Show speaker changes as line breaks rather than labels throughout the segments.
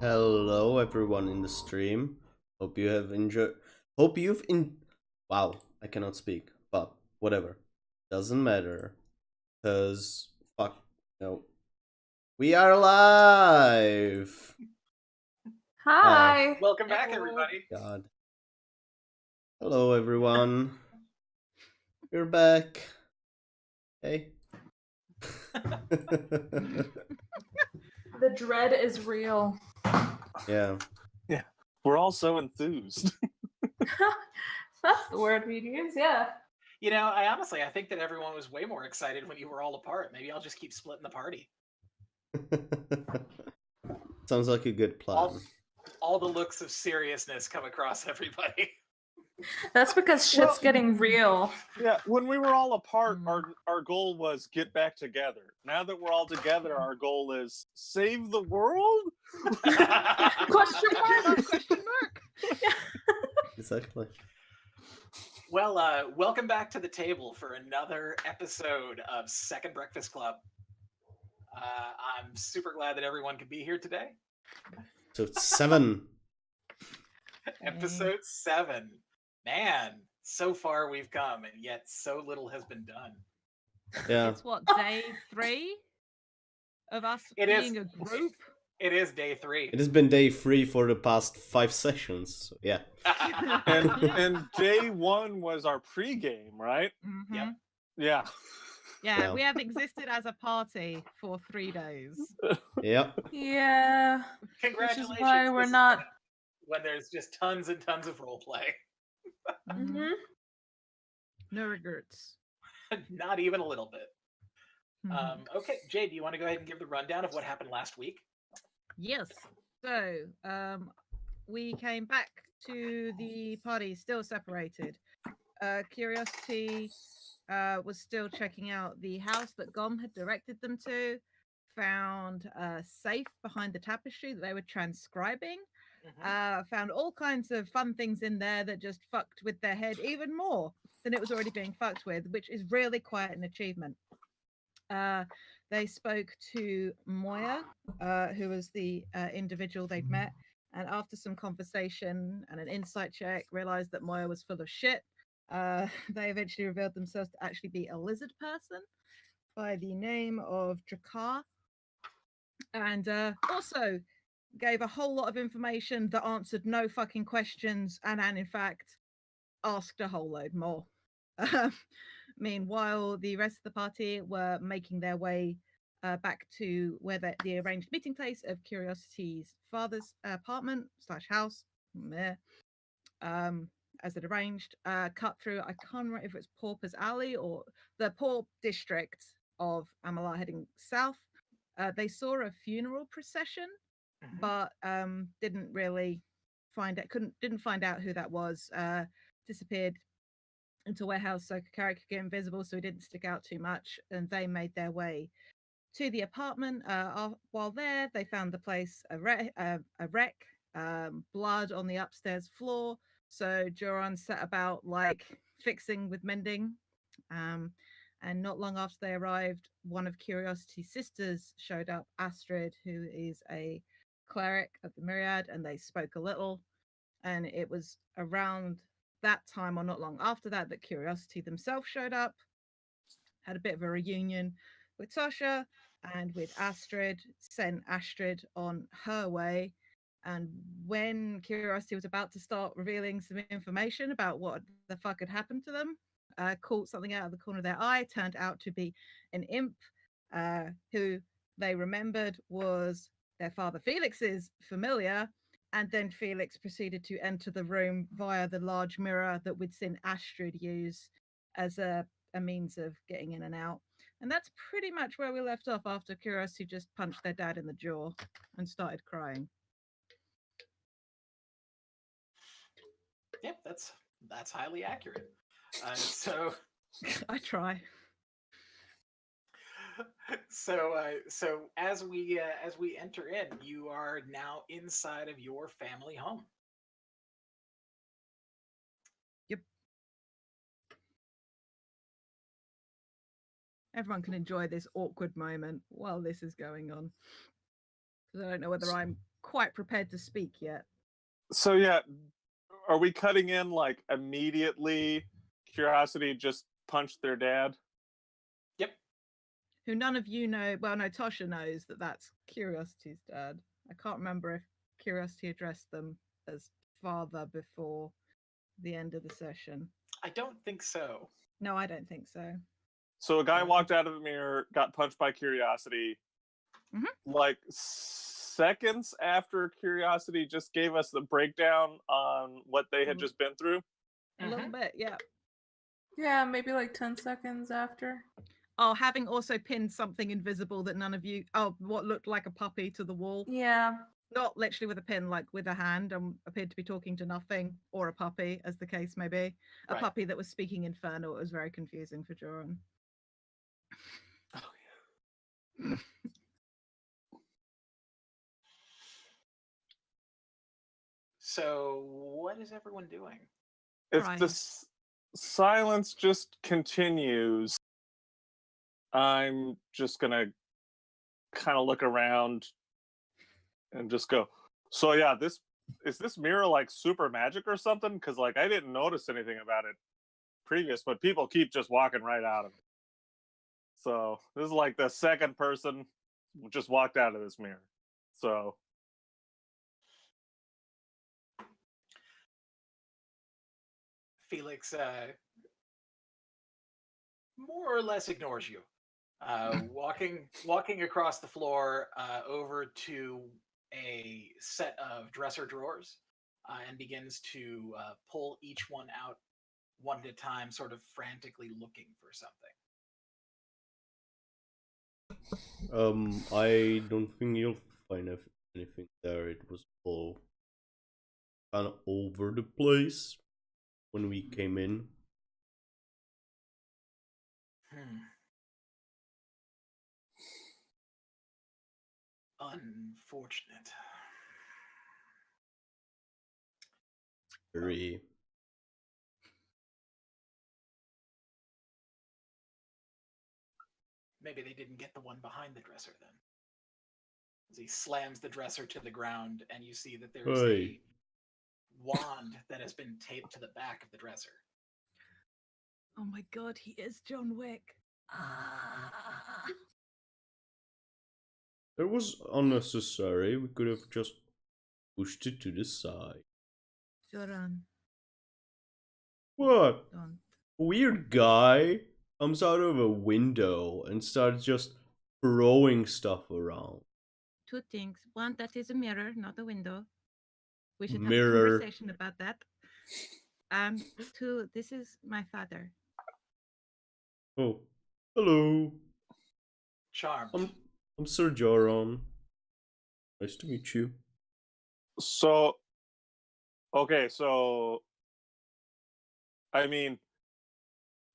Hello, everyone in the stream. Hope you have enjoyed. Hope you've in. Wow, I cannot speak, but whatever. Doesn't matter. Cause fuck no. We are live.
Hi.
Welcome back, everybody.
God. Hello, everyone. We're back. Hey.
The dread is real.
Yeah.
We're all so enthused.
That's the word we'd use, yeah.
You know, I think that everyone was way more excited when you were all apart. Maybe I'll just keep splitting the party.
Sounds like a good plan.
All the looks of seriousness come across everybody.
That's because shit's getting real.
Yeah, when we were all apart, our goal was get back together. Now that we're all together, our goal is save the world?
Question mark?
Question mark.
Exactly.
Well, welcome back to the table for another episode of Second Breakfast Club. I'm super glad that everyone could be here today.
So it's 7.
Episode 7. Man, so far we've come, and yet so little has been done.
Yeah.
It's what, day 3 of us
It
being
is.
a group?
It is day 3.
It has been day 3 for the past 5 sessions. So yeah.
And day 1 was our pregame, right?
Mm-hmm.
Yep.
Yeah.
Yeah, we have existed as a party for 3 days.
Yeah.
Yeah.
Congratulations.
Which is why we're
This is
not.
when there's just tons and tons of role play.
Mhm.
No regrets.
Not even a little bit. Okay, Jay, do you want to go ahead and give the rundown of what happened last week?
Yes. So, we came back to the party still separated. Curiosity was still checking out the house that Gom had directed them to, found a safe behind the tapestry that they were transcribing, found all kinds of fun things in there that just fucked with their head even more than it was already being fucked with, which is really quite an achievement. They spoke to Moya, who was the individual they'd met, and after some conversation and an insight check, realized that Moya was full of shit. They eventually revealed themselves to actually be a lizard person by the name of Drakar, and also gave a whole lot of information that answered no fucking questions and in fact asked a whole load more. Meanwhile, the rest of the party were making their way back to where the arranged meeting place of Curiosity's father's apartment / house, as it arranged. Cut through, I can't remember if it's Pauper's Alley or the poor district of Amalar heading south. They saw a funeral procession, but didn't really didn't find out who that was. Disappeared into a warehouse so Kakari could get invisible, so he didn't stick out too much, and they made their way to the apartment. While there, they found the place a wreck, blood on the upstairs floor. So Joran set about fixing with mending. And not long after they arrived, one of Curiosity's sisters showed up, Astrid, who is a cleric of the Myriad, and they spoke a little. And it was around that time or not long after that Curiosity themselves showed up, had a bit of a reunion with Tasha, and with Astrid, sent Astrid on her way. And when Curiosity was about to start revealing some information about what the fuck had happened to them, caught something out of the corner of their eye, turned out to be an imp who they remembered was their father Felix's familiar. And then Felix proceeded to enter the room via the large mirror that we'd seen Astrid use as a means of getting in and out. And that's pretty much where we left off after Curiosity just punched their dad in the jaw and started crying.
Yep, that's highly accurate. So
I try.
So as we enter in, you are now inside of your family home.
Yep. Everyone can enjoy this awkward moment while this is going on. Because I don't know whether I'm quite prepared to speak yet.
So yeah, are we cutting in like immediately? Curiosity just punched their dad.
Yep.
Who none of you know. Well, no, Tasha knows that that's Curiosity's dad. I can't remember if Curiosity addressed them as father before the end of the session.
I don't think so.
No, I don't think so.
So a guy walked out of the mirror, got punched by Curiosity.
Mhm.
Like seconds after Curiosity just gave us the breakdown on what they had just been through.
A little bit, yeah.
Yeah, maybe like 10 seconds after.
Oh, having also pinned something invisible that none of you. Oh, what looked like a puppy to the wall.
Yeah.
Not literally with a pin, like with a hand, and appeared to be talking to nothing, or a puppy, as the case may be. A
Right.
puppy that was speaking Infernal. It was very confusing for Joran.
Oh yeah.
So, what is everyone doing?
If
Crying.
the silence just continues, I'm just gonna kind of look around and just go. So yeah, this mirror like super magic or something? Because like I didn't notice anything about it previous, but people keep just walking right out of it. So this is like the second person who just walked out of this mirror. So
Felix more or less ignores you. Walking across the floor over to a set of dresser drawers and begins to pull each one out one at a time, sort of frantically looking for something.
I don't think you'll find anything there. It was all kind of over the place when we came in.
Unfortunate.
Very.
Maybe they didn't get the one behind the dresser then. As he slams the dresser to the ground, and you see that there's
Hey.
a wand that has been taped to the back of the dresser.
Oh my god, he is John Wick. Ah.
That was unnecessary. We could have just pushed it to the side.
Joran,
What?
don't.
Weird guy comes out of a window and starts just throwing stuff around.
Two things. One, that is a mirror, not a window. We should
Mirror.
have a conversation about that. And two, this is my father.
Oh, hello.
Charmed.
I'm Sir Joran. Nice to meet you.
so okay, so I mean,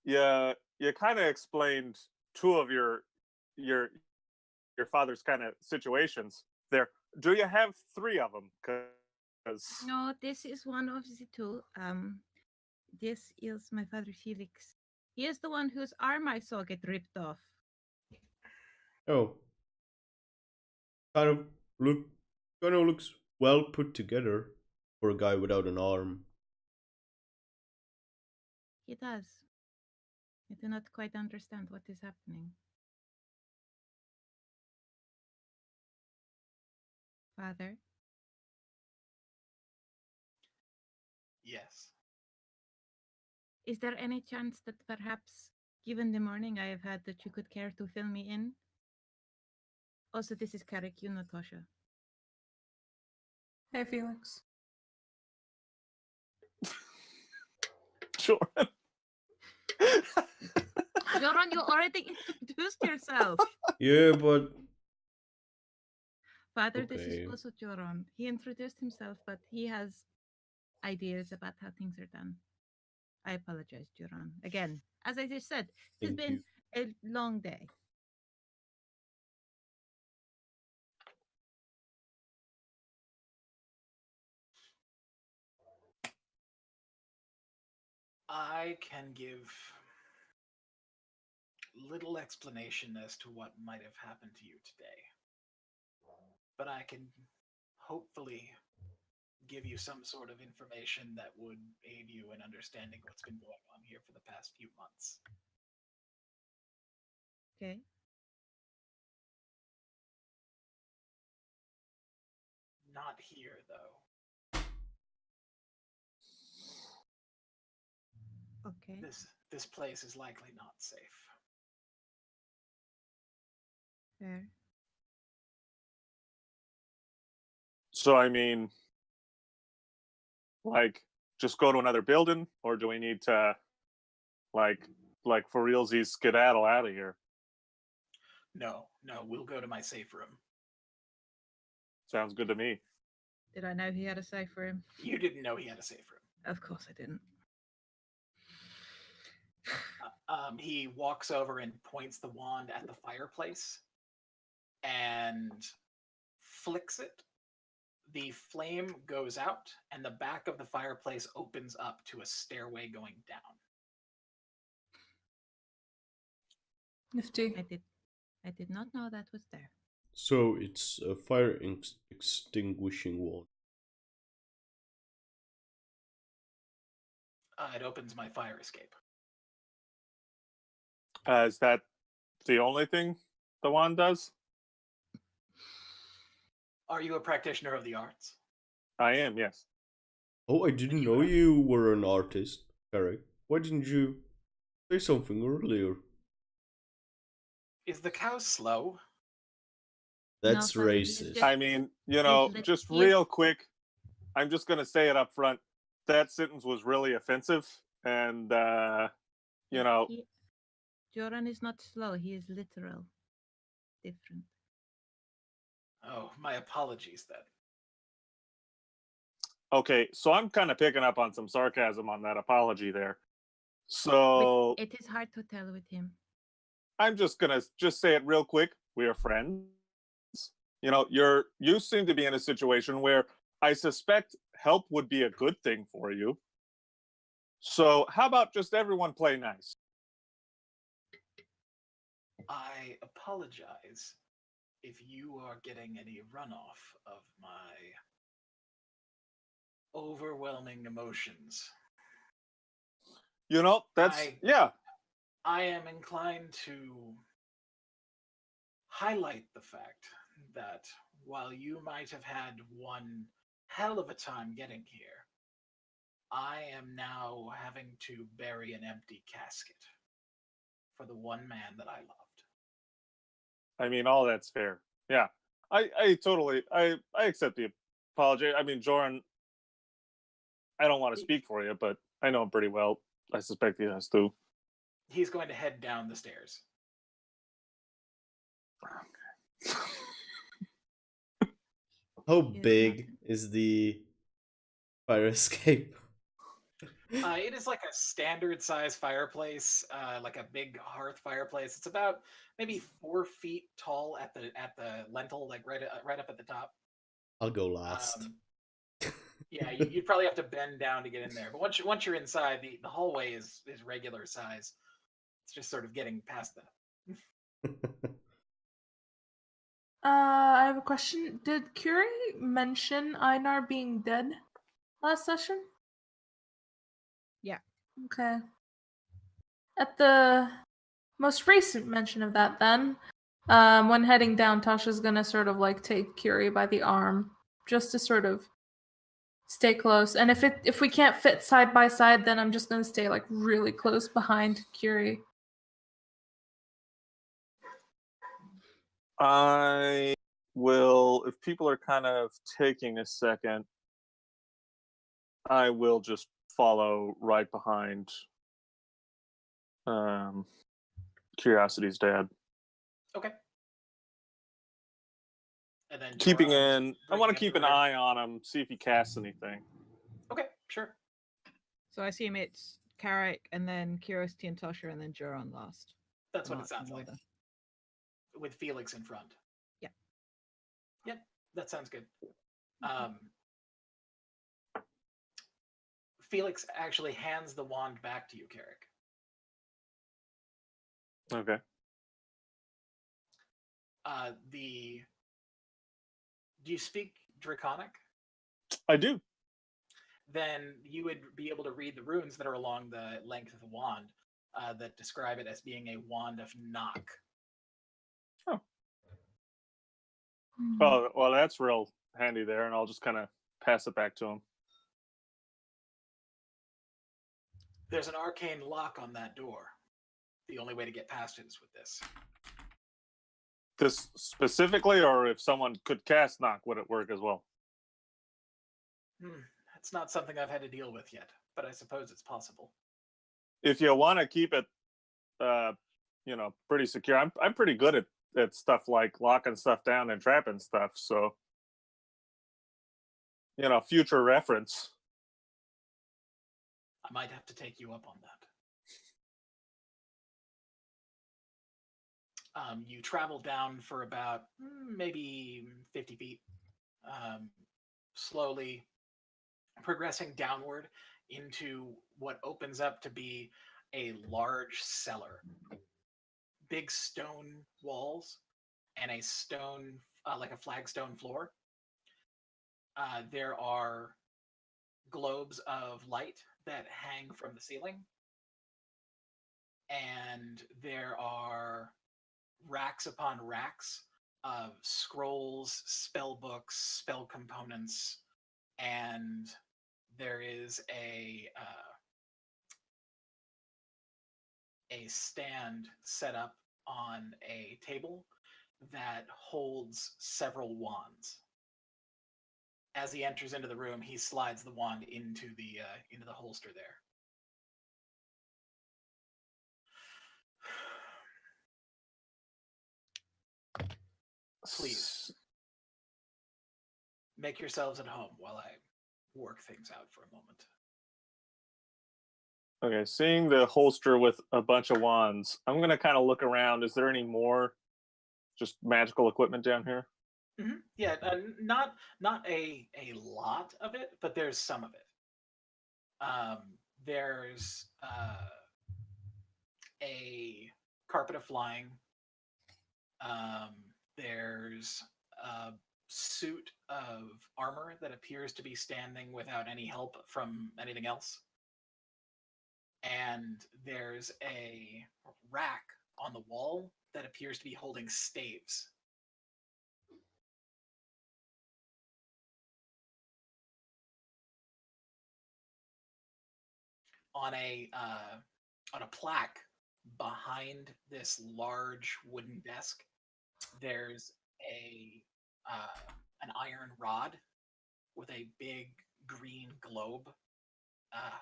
yeah, you kind of explained two of your father's kind of situations there. Do you have three of them? Because
No, this is one of the two. This is my father Felix. He is the one whose arm I saw get ripped off.
Oh, kind of looks well put together for a guy without an arm.
He does. I do not quite understand what is happening. Father,
Yes.
is there any chance that perhaps, given the morning I have had, that you could care to fill me in? Also, this is Carrick, you know Tasha.
Hey, Felix.
sure.
Joran, you already introduced yourself.
Yeah, but
Father, this
Okay.
is also Joran. He introduced himself, but he has ideas about how things are done. I apologize, Joran. Again, as I just said, it's
thank
been
you.
a long day.
I can give little explanation as to what might have happened to you today. But I can hopefully give you some sort of information that would aid you in understanding what's been going on here for the past few months.
Okay.
Not here, though.
Okay.
This place is likely not safe.
Fair.
So I mean, like, just go to another building, or do we need to, like for realsies, skedaddle out of here?
No, we'll go to my safe room.
Sounds good to me.
Did I know he had a safe room?
You didn't know he had a safe room.
Of course I didn't.
He walks over and points the wand at the fireplace and flicks it. The flame goes out, and the back of the fireplace opens up to a stairway going down.
Nifty.
I did not know that was there.
So it's a fire extinguishing wand.
It opens my fire escape.
Is that the only thing the wand does?
Are you a practitioner of the arts?
I am, yes.
Oh, I didn't know you were an artist, Eric. Why didn't you say something earlier?
Is the cow slow?
That's
No, father, he's
racist.
just-
I mean, just real quick, I'm just going to say it up front. That sentence was really offensive, and
Joran is not slow. He is literal. Different.
Oh, my apologies then.
Okay, so I'm kind of picking up on some sarcasm on that apology there. So
It is hard to tell with him.
I'm just gonna say it real quick. We are friends. You seem to be in a situation where I suspect help would be a good thing for you. So how about just everyone play nice?
I apologize if you are getting any runoff of my overwhelming emotions.
I
am inclined to highlight the fact that while you might have had one hell of a time getting here, I am now having to bury an empty casket for the one man that I loved.
I mean, all that's fair. Yeah, I totally I accept the apology. I mean, Joran, I don't want to speak for you, but I know him pretty well. I suspect he has too.
He's going to head down the stairs.
How big is the fire escape?
It is like a standard size fireplace, like a big hearth fireplace. It's about maybe 4 feet tall at the lintel, like right up at the top.
I'll go last.
Yeah, you'd probably have to bend down to get in there. But once you're inside, the hallway is regular size. It's just sort of getting past that.
I have a question. Did Curie mention Y-mir being dead last session?
Yeah.
Okay. At the most recent mention of that, then, when heading down, Tasha's gonna sort of like take Curie by the arm, just to sort of stay close. And if we can't fit side by side, then I'm just gonna stay like really close behind Curie.
I will, if people are kind of taking a second, I will just follow right behind Curiosity's dad.
Okay. And then
I want to keep an eye on him, see if he casts anything.
Okay, sure.
So I assume it's Carrick and then Curiosity and Tasha and then Joran last.
That's what it sounds like. With Felix in front.
Yeah.
Yep, that sounds good. Felix actually hands the wand back to you, Carrick.
Okay.
Do you speak Draconic?
I do.
Then you would be able to read the runes that are along the length of the wand that describe it as being a wand of knock.
Oh, well, that's real handy there, and I'll just kind of pass it back to him.
There's an arcane lock on that door. The only way to get past it is with this.
This specifically, or if someone could cast knock, would it work as well?
It's not something I've had to deal with yet, but I suppose it's possible.
If you want to keep it, pretty secure, I'm pretty good at stuff like locking stuff down and trapping stuff. So, future reference.
I might have to take you up on that. You travel down for about maybe 50 feet, slowly progressing downward into what opens up to be a large cellar. Big stone walls and a stone, like a flagstone floor. There are globes of light that hang from the ceiling. And there are racks upon racks of scrolls, spell books, spell components, and there is a stand set up on a table that holds several wands. As he enters into the room, he slides the wand into the holster there. Please make yourselves at home while I work things out for a moment.
Okay, seeing the holster with a bunch of wands, I'm going to kind of look around. Is there any more just magical equipment down here?
Mm-hmm. Yeah, not a lot of it, but there's some of it. There's a carpet of flying. There's a suit of armor that appears to be standing without any help from anything else. And there's a rack on the wall that appears to be holding staves. On a plaque behind this large wooden desk, there's an iron rod with a big green globe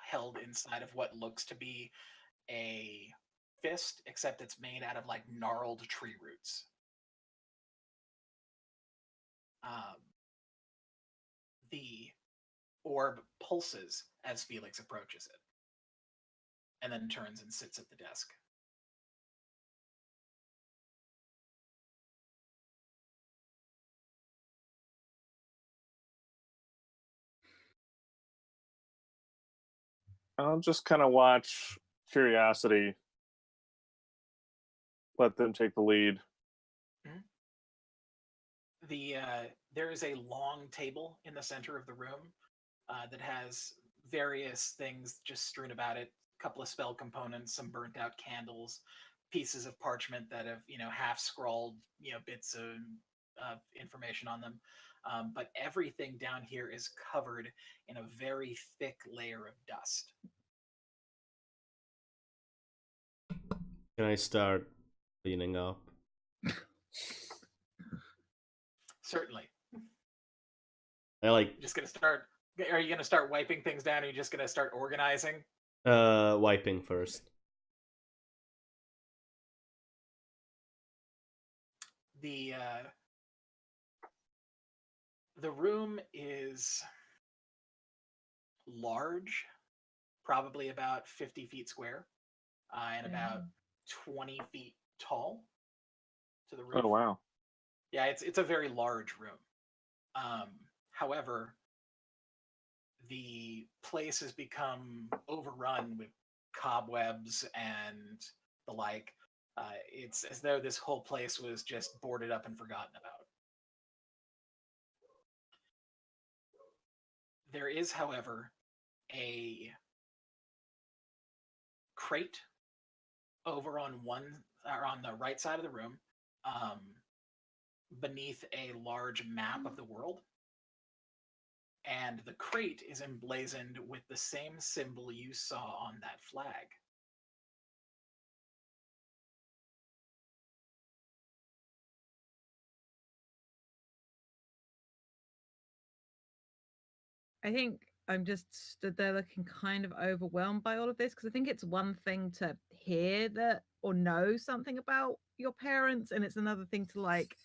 held inside of what looks to be a fist, except it's made out of like gnarled tree roots. The orb pulses as Felix approaches it, and then turns and sits at the desk.
I'll just kind of watch curiosity. Let them take the lead.
There is a long table in the center of the room that has various things just strewn about it. A couple of spell components, some burnt out candles, pieces of parchment that have half scrawled bits of information on them. But everything down here is covered in a very thick layer of dust.
Can I start cleaning up?
Certainly.
Are you
gonna start wiping things down, or are you just gonna start organizing?
Wiping first.
The room is large, probably about 50 feet square, and about 20 feet tall to the roof.
Oh, wow.
Yeah, it's a very large room. However, the place has become overrun with cobwebs and the like. It's as though this whole place was just boarded up and forgotten about. There is, however, a crate over on the right side of the room, beneath a large map of the world. And the crate is emblazoned with the same symbol you saw on that flag.
I think I'm just stood there looking kind of overwhelmed by all of this because I think it's one thing to hear that or know something about your parents, and it's another thing to like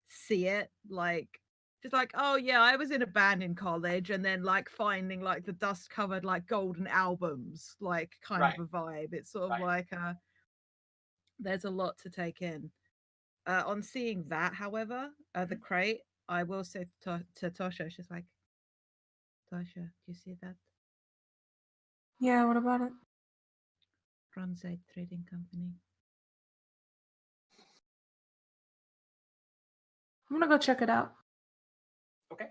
see it, like just like, oh yeah, I was in a band in college, and then like finding like the dust covered like golden albums, like kind
Right.
of a vibe. It's sort of
Right.
like there's a lot to take in. On seeing that, however, the crate, I will say to Tosha, she's like, Tasha, do you see that?
Yeah, what about it?
Frontside Trading Company.
I'm gonna go check it out.
Okay.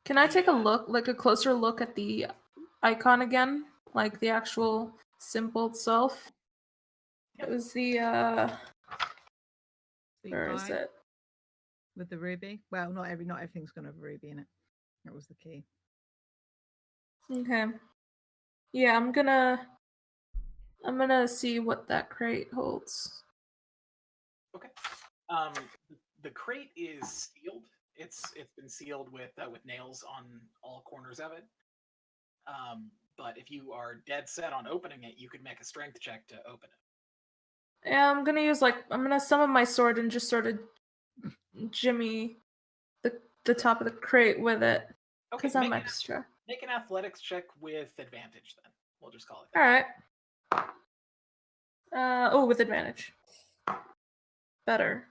Can I take a
Yeah.
look, like a closer look at the icon again? Like the actual symbol itself?
Yep.
It was the,
The
where is
eye
it?
with the ruby. Well, not everything's gonna have a ruby in it. That was the key.
Okay. Yeah, I'm gonna see what that crate holds.
Okay. The crate is sealed. It's been sealed with nails on all corners of it. But if you are dead set on opening it, you could make a strength check to open it.
Yeah, I'm gonna summon my sword and just sort of jimmy the top of the crate with it.
Okay,
Because I'm extra.
make an athletics check with advantage then. We'll just call it that.
Alright. Oh, with advantage. Better.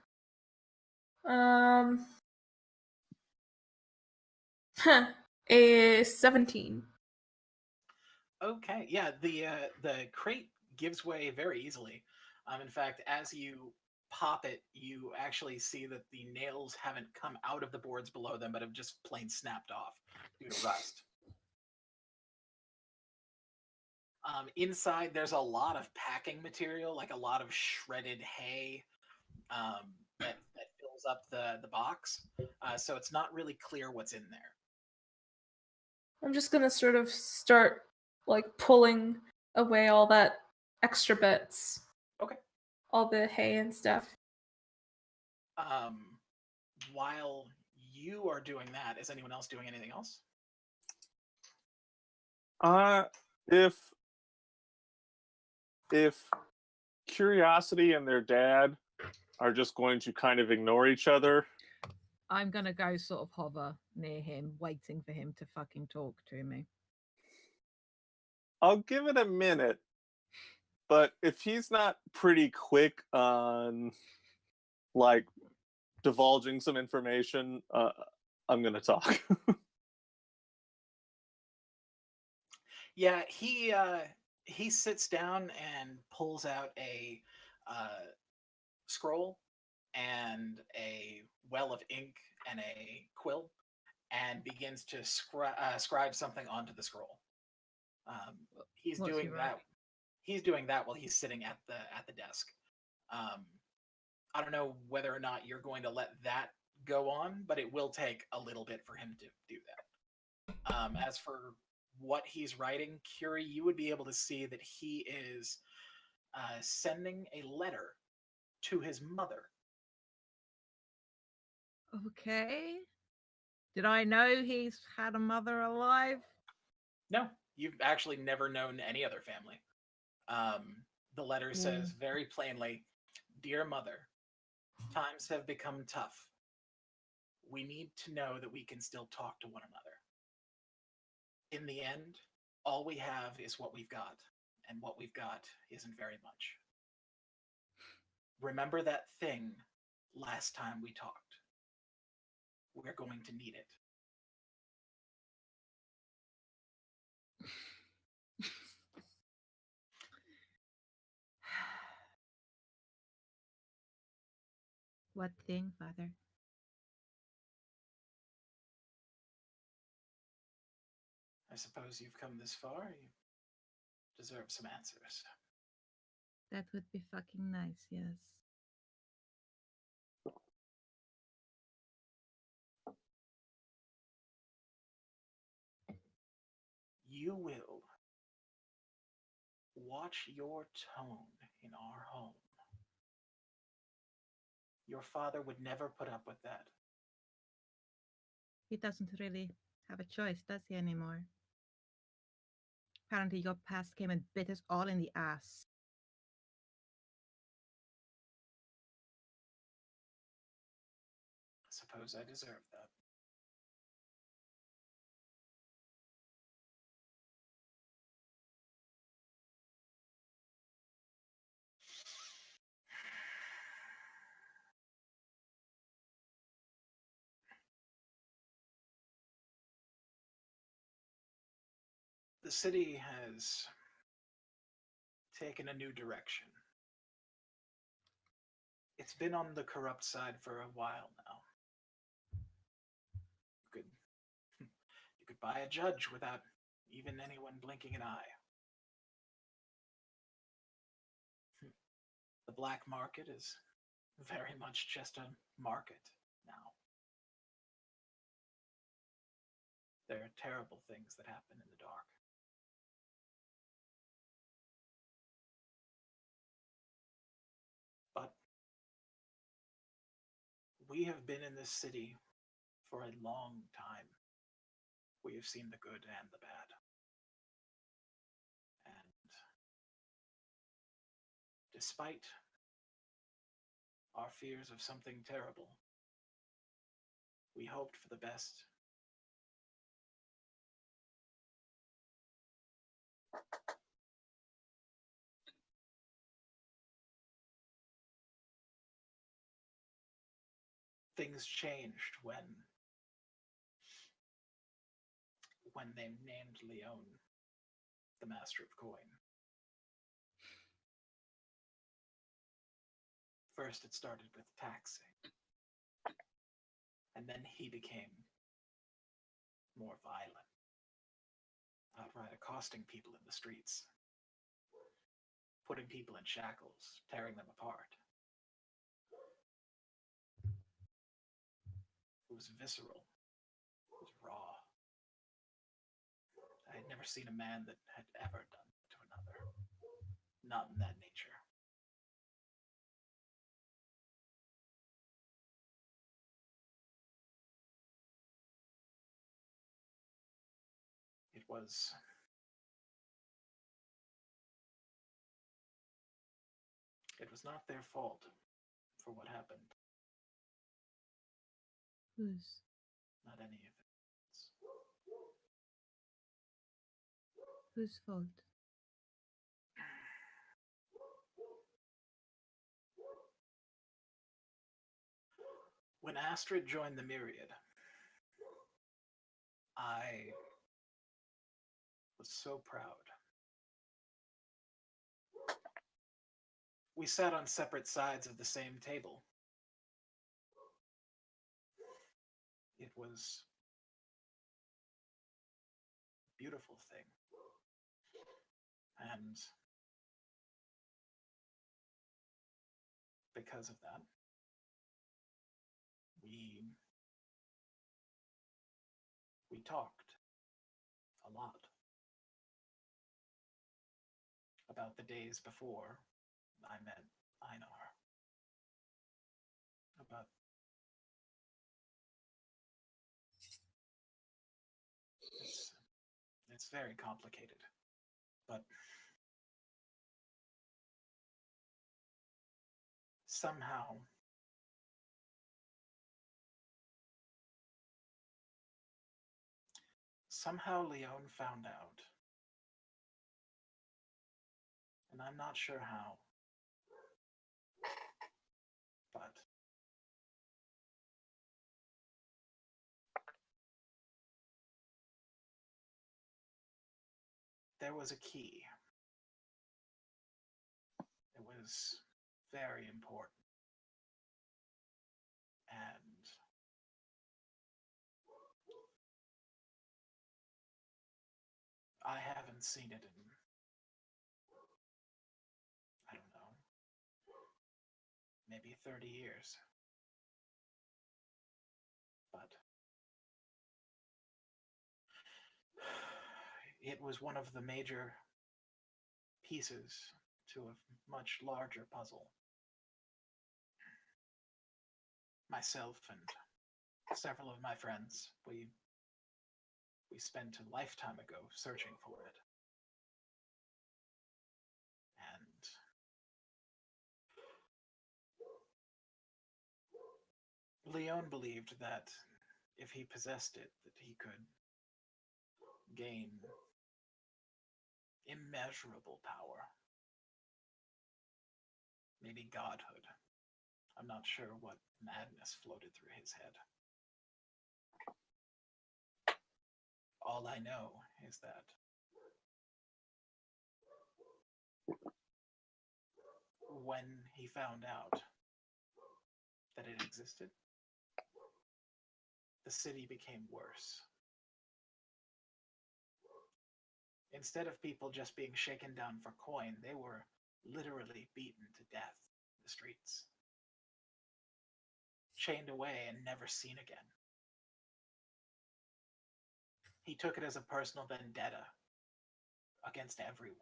A 17.
Okay, yeah, the crate gives way very easily. In fact, as you pop it, you actually see that the nails haven't come out of the boards below them, but have just plain snapped off due to rust. Inside, there's a lot of packing material, like a lot of shredded hay that fills up the box. So it's not really clear what's in there.
I'm just gonna sort of start like pulling away all that extra bits.
Okay.
All the hay and stuff.
While you are doing that, is anyone else doing anything else?
If Curiosity and their dad are just going to kind of ignore each other,
I'm gonna go sort of hover near him, waiting for him to fucking talk to me.
I'll give it a minute. But if he's not pretty quick on like divulging some information, I'm gonna talk.
Yeah, he sits down and pulls out a scroll and a well of ink and a quill, and begins to scribe something onto the scroll. He's
What's
doing
he
that.
writing?
He's doing that while he's sitting at the desk. I don't know whether or not you're going to let that go on, but it will take a little bit for him to do that. As for what he's writing, Curie, you would be able to see that he is sending a letter to his mother.
Okay. Did I know he's had a mother alive?
No, you've actually never known any other family. The letter says very plainly, "Dear Mother, times have become tough. We need to know that we can still talk to one another. In the end, all we have is what we've got, and what we've got isn't very much. Remember that thing last time we talked. We're going to need it."
What thing, father?
suppose you've come this far. You deserve some answers.
That would be fucking nice, yes.
You will watch your tone in our home. Your father would never put up with that.
He doesn't really have a choice, does he, anymore? Apparently, your past came and bit us all in the ass.
I suppose I deserve that. The city has taken a new direction. It's been on the corrupt side for a while now. You could buy a judge without even anyone blinking an eye. The black market is very much just a market now. There are terrible things that happen in the dark. But we have been in this city for a long time. We have seen the good and the bad. And despite our fears of something terrible, we hoped for the best. Things changed when they named Leon the Master of Coin. First, it started with taxing, and then he became more violent, outright accosting people in the streets, putting people in shackles, tearing them apart. It was visceral. It was raw. I had never seen a man that had ever done it to another. Not in that nature. It was not their fault for what happened.
Whose?
Not any of it.
Whose fault?
When Astrid joined the Myriad, I was so proud. We sat on separate sides of the same table. It was a beautiful thing. And because of that, we talked a lot about the days before I met Einar. About it's very complicated, but somehow Leon found out, and I'm not sure how, but there was a key. It was very important. And haven't seen it in, I don't know, maybe 30 years. But it was one of the major pieces to a much larger puzzle. Myself and several of my friends, we spent a lifetime ago searching for it. And Leon believed that if he possessed it, that he could gain immeasurable power. Maybe godhood. I'm not sure what madness floated through his head. All I know is that when he found out that it existed, the city became worse. Instead of people just being shaken down for coin, they were literally beaten to death in the streets, chained away and never seen again. He took it as a personal vendetta against everyone.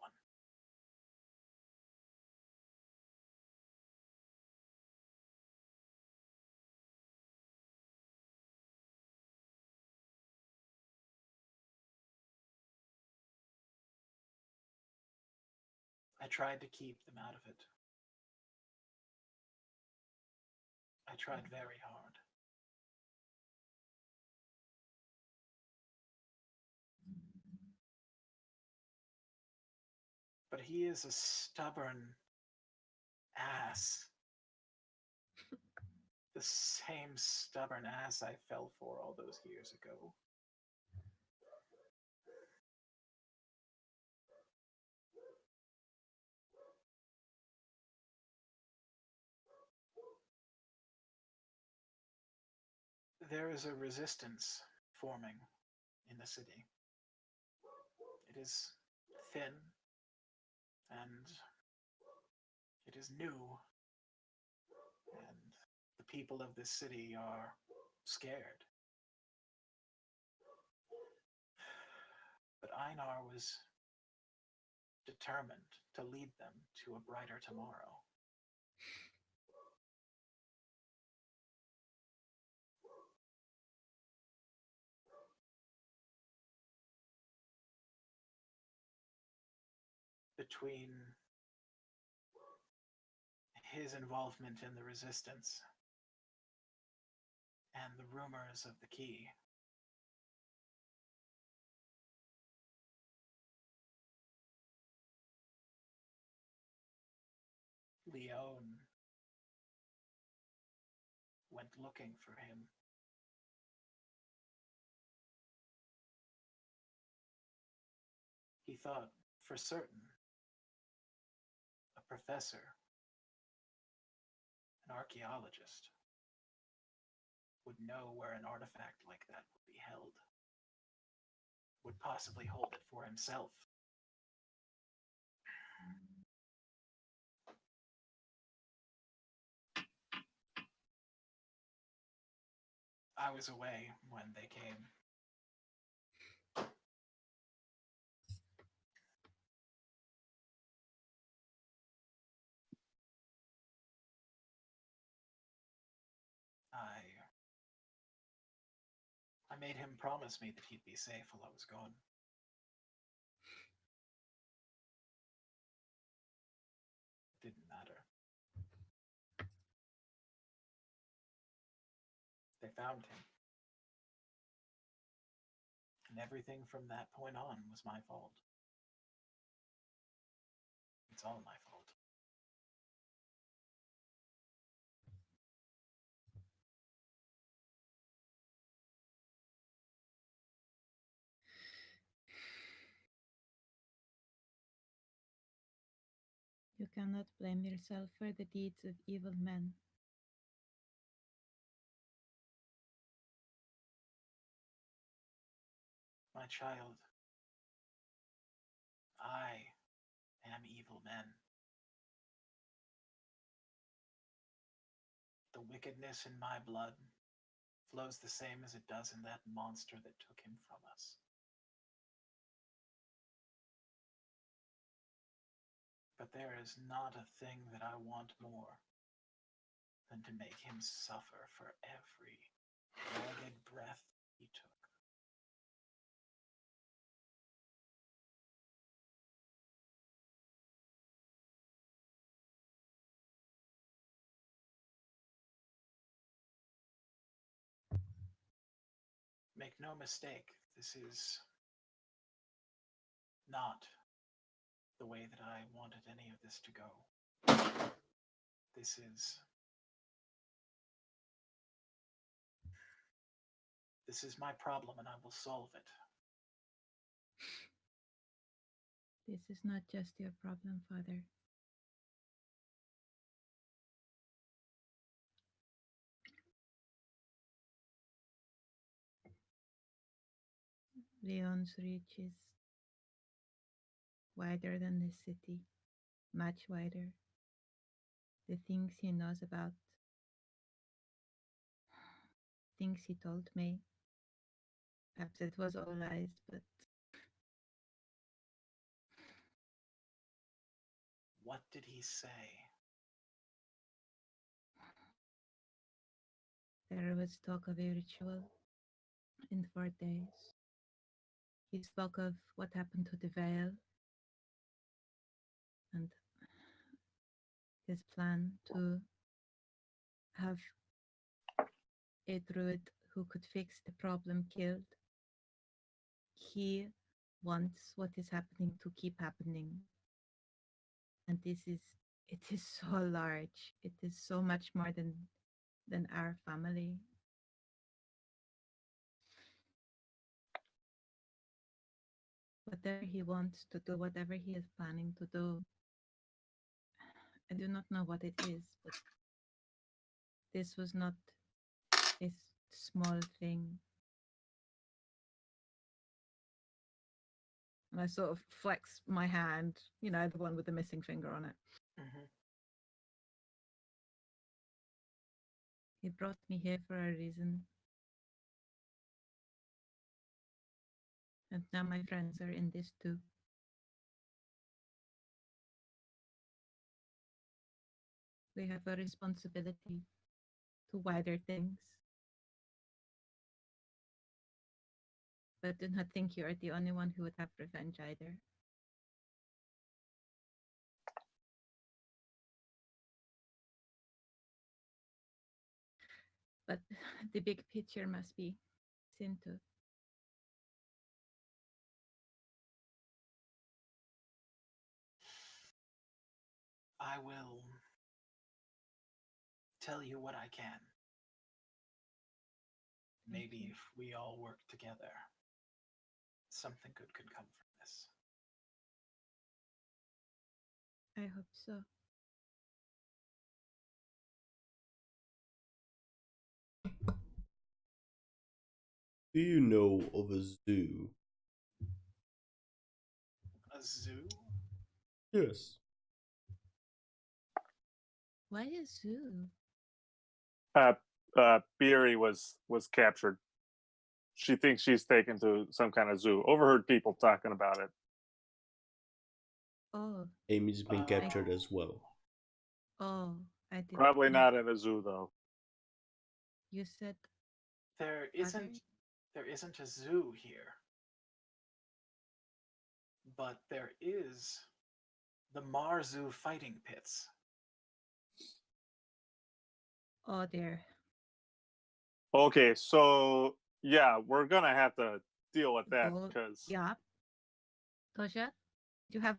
I tried to keep them out of it. I tried very hard. But he is a stubborn ass. The same stubborn ass I fell for all those years ago. There is a resistance forming in the city. It is thin and it is new, and the people of this city are scared. But Y-mir was determined to lead them to a brighter tomorrow. Between his involvement in the resistance and the rumors of the key, Leon went looking for him. He thought for certain a professor, an archaeologist, would know where an artifact like that would be held, would possibly hold it for himself. I was away when they came. I made him promise me that he'd be safe while I was gone. It didn't matter. They found him. And everything from that point on was my fault. It's all my fault.
You cannot blame yourself for the deeds of evil men.
My child, I am evil men. The wickedness in my blood flows the same as it does in that monster that took him from us. But there is not a thing that I want more than to make him suffer for every ragged breath he took. Make no mistake, this is not the way that I wanted any of this to go. This is my problem, and I will solve it.
This is not just your problem, Father. Leon's reach is wider than this city, much wider. The things he knows about, things he told me. Perhaps it was all lies, but
What did he say?
there was talk of a ritual in 4 days. He spoke of what happened to the veil and his plan to have a druid who could fix the problem killed. He wants what is happening to keep happening. And it is so large. It is so much more than our family. Whatever he wants to do, whatever he is planning to do, I do not know what it is, but this was not a small thing. And I sort of flex my hand, the one with the missing finger on it.
Mm-hmm.
He brought me here for a reason. And now my friends are in this too. We have a responsibility to wider things. But do not think you are the only one who would have revenge either. But the big picture must be seen to.
I will tell you what I can. Maybe if we all work together, something good could come from this.
I hope so.
Do you know of a zoo?
A zoo?
Yes.
Why a zoo?
Beery was captured. She thinks she's taken to some kind of zoo. Overheard people talking about it.
Oh,
Amy's been captured as well.
oh, I did.
Probably not in a zoo though.
You said
There isn't a zoo here. But there is the Marzu fighting pits.
oh dear.
Okay, so yeah, we're gonna have to deal with that
Go-
because
Yeah. Tosha, do you have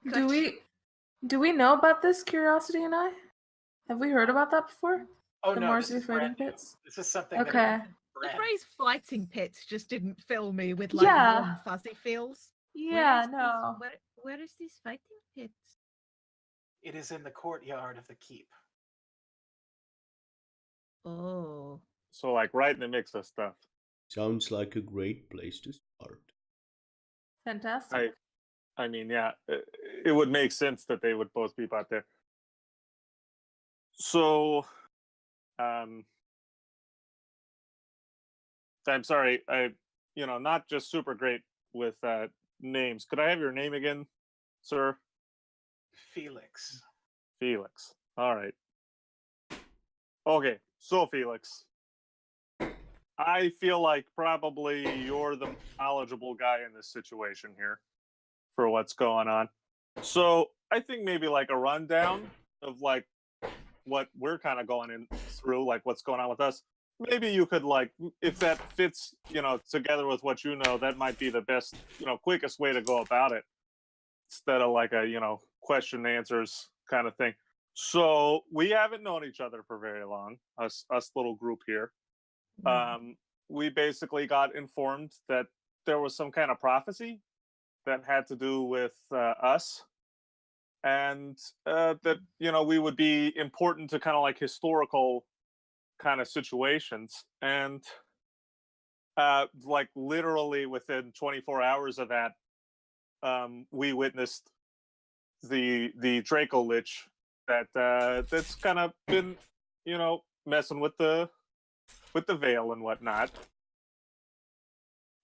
Do we know about this, Curiosity and I? Have we heard about that before?
Oh
The
no, this
Marzu
is
fighting
brand new.
pits?
This is something
Okay.
that is
The
brand
phrase fighting pits just didn't fill me with
Yeah.
warm fuzzy feels.
Yeah, no.
Where is these fighting pits?
It is in the courtyard of the keep.
Oh.
so like right in the mix of stuff.
Sounds like a great place to start.
Fantastic.
I mean, yeah, it would make sense that they would both be out there. So, I'm sorry, not just super great with names. Could I have your name again, sir?
Felix.
Felix. All right. Okay, so Felix, I feel like probably you're the knowledgeable guy in this situation here for what's going on. So I think maybe like a rundown of like what we're kind of going through, like what's going on with us. Maybe you could like, if that fits, together with what you know, that might be the best, quickest way to go about it instead of like a, question and answers kind of thing. So we haven't known each other for very long, us little group here. We basically got informed that there was some kind of prophecy that had to do with us, and that we would be important to kind of like historical kind of situations, and like literally within 24 hours of that, we witnessed the Draco Lich that's kind of been messing with the veil and whatnot,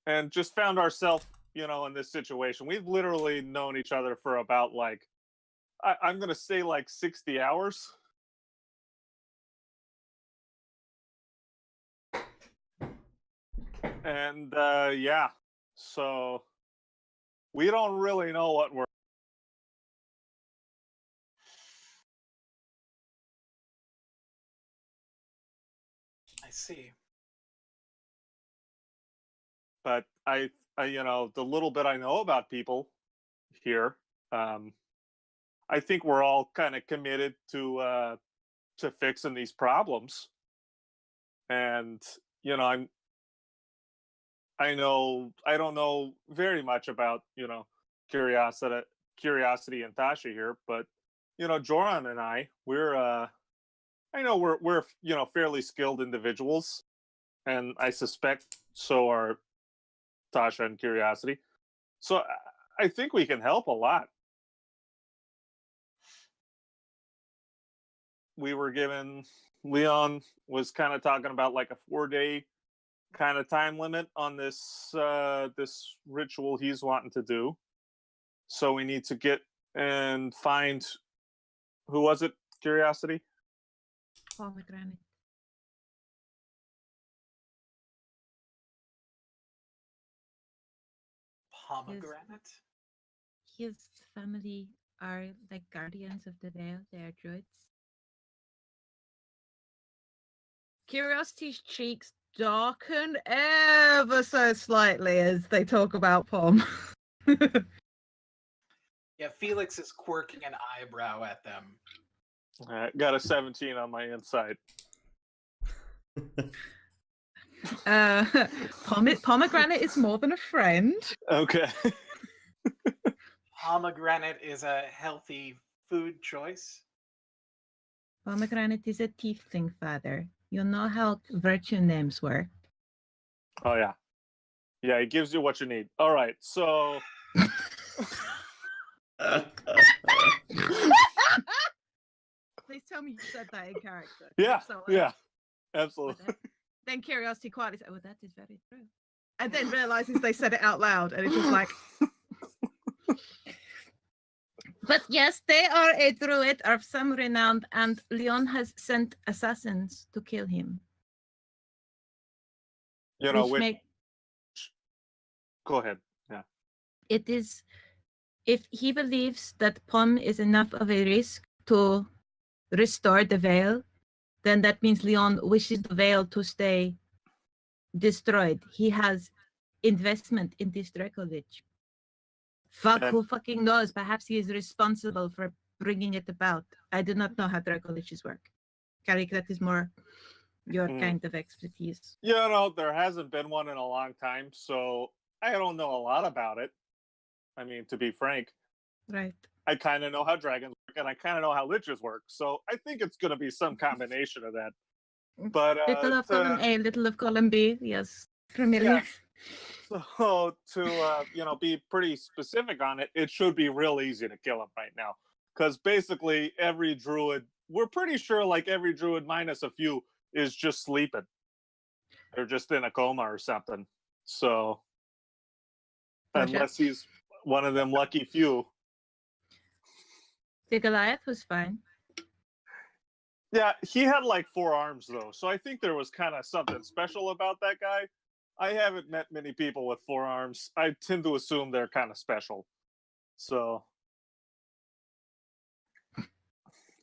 and just found ourselves in this situation. We've literally known each other for about like I'm gonna say like 60 hours. And yeah, so we don't really know what we're.
I see.
But I the little bit I know about people here, I think we're all kind of committed to fixing these problems. And I don't know very much about curiosity and Tasha here, but Joran and I know we're fairly skilled individuals, and I suspect so are Tasha and Curiosity. So I think we can help a lot. We were given, Leon was kind of talking about like a 4-day kind of time limit on this this ritual he's wanting to do. So we need to get and find, who was it, Curiosity?
Pomegranate.
Pomegranate?
His family are like guardians of the veil. They are druids. Curiosity's cheeks darken ever so slightly as they talk about Pom.
Yeah, Felix is quirking an eyebrow at them.
Got a 17 on my inside.
Pomegranate is more than a friend.
Okay.
Pomegranate is a healthy food choice.
Pomegranate is a tiefling, father. You know how virtue names work.
Oh yeah. Yeah, it gives you what you need. All right, so
Please tell me you said that in character.
yeah,
So,
yeah, absolutely.
Then Curiosity quietly said, "Oh, that is very true," and then realizes they said it out loud, and it's just like. But yes, they are a druid of some renown, and Leon has sent assassins to kill him.
Go ahead. Yeah.
It is, if he believes that Pom is enough of a risk to restore the veil, then that means Leon wishes the veil to stay destroyed. He has investment in this Draco Lich. Who fucking knows? Perhaps he is responsible for bringing it about. I do not know how Draco Liches work. Carrick, that is more your kind of expertise.
There hasn't been one in a long time, so I don't know a lot about it. I mean, to be frank.
Right.
I kind of know how dragons work, and I kind of know how liches work, so I think it's going to be some combination of that. But
little of column A, little of column B, yes. Familiar.
Yeah. So to be pretty specific on it, it should be real easy to kill him right now, because basically every druid, we're pretty sure like every druid minus a few is just sleeping. They're just in a coma or something. So
Gotcha.
unless he's one of them lucky few.
The Goliath was fine.
Yeah, he had like 4 arms though, so I think there was kind of something special about that guy. I haven't met many people with 4 arms. I tend to assume they're kind of special. So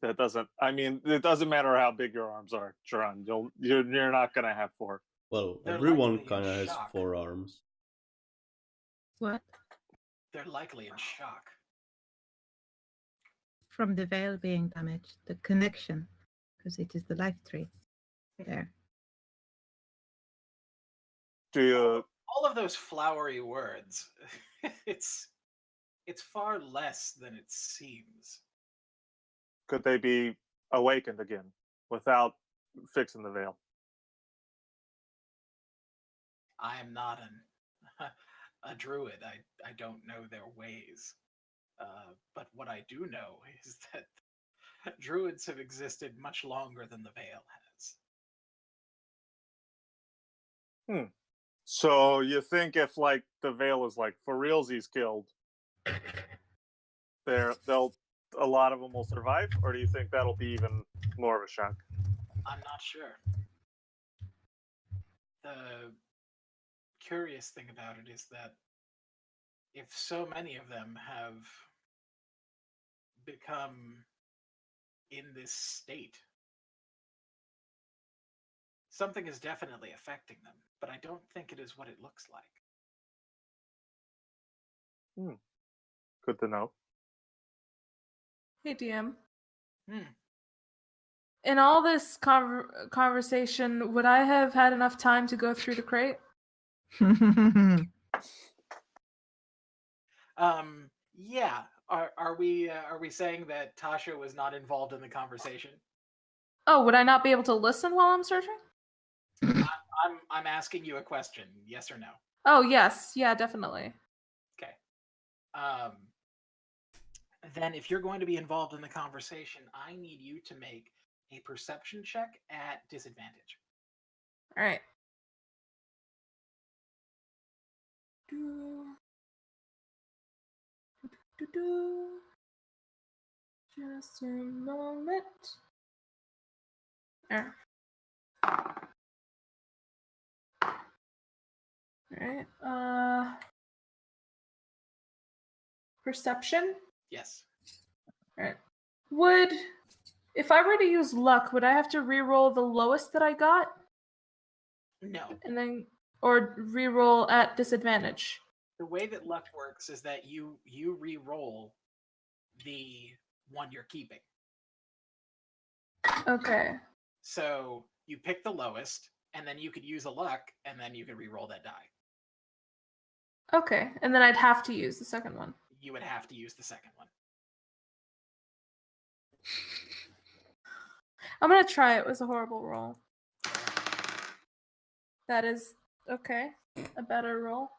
that doesn't. I mean, it doesn't matter how big your arms are, Sharon. You're not gonna have 4.
Well,
They're
everyone
likely in
kind of has
shock.
4 arms.
What?
They're likely in shock.
From the veil being damaged, the connection, because it is the life tree. There.
Do you?
All of those flowery words. It's far less than it seems.
Could they be awakened again without fixing the veil?
I am not a druid. I don't know their ways. But what I do know is that druids have existed much longer than the veil has.
So you think if like the veil is like for realsies killed, a lot of them will survive, or do you think that'll be even more of a shock?
I'm not sure. The curious thing about it is that if so many of them have become in this state, something is definitely affecting them, but I don't think it is what it looks like.
Good to know.
Hey, DM.
Hmm.
In all this conversation, would I have had enough time to go through the crate?
Yeah. Are we saying that Tasha was not involved in the conversation?
Oh, would I not be able to listen while I'm searching?
I'm asking you a question. Yes or no?
Oh, yes. Yeah, definitely.
Okay. Then if you're going to be involved in the conversation, I need you to make a perception check at disadvantage.
All right. Just a moment. There. Alright. Perception?
Yes.
Alright. If I were to use luck, would I have to re-roll the lowest that I got?
No.
Or re-roll at disadvantage?
The way that luck works is that you re-roll the one you're keeping.
Okay.
So you pick the lowest, and then you could use a luck, and then you could re-roll that die.
Okay, and then I'd have to use the second one.
You would have to use the second one.
I'm gonna try it. It was a horrible roll. That is okay. A better roll.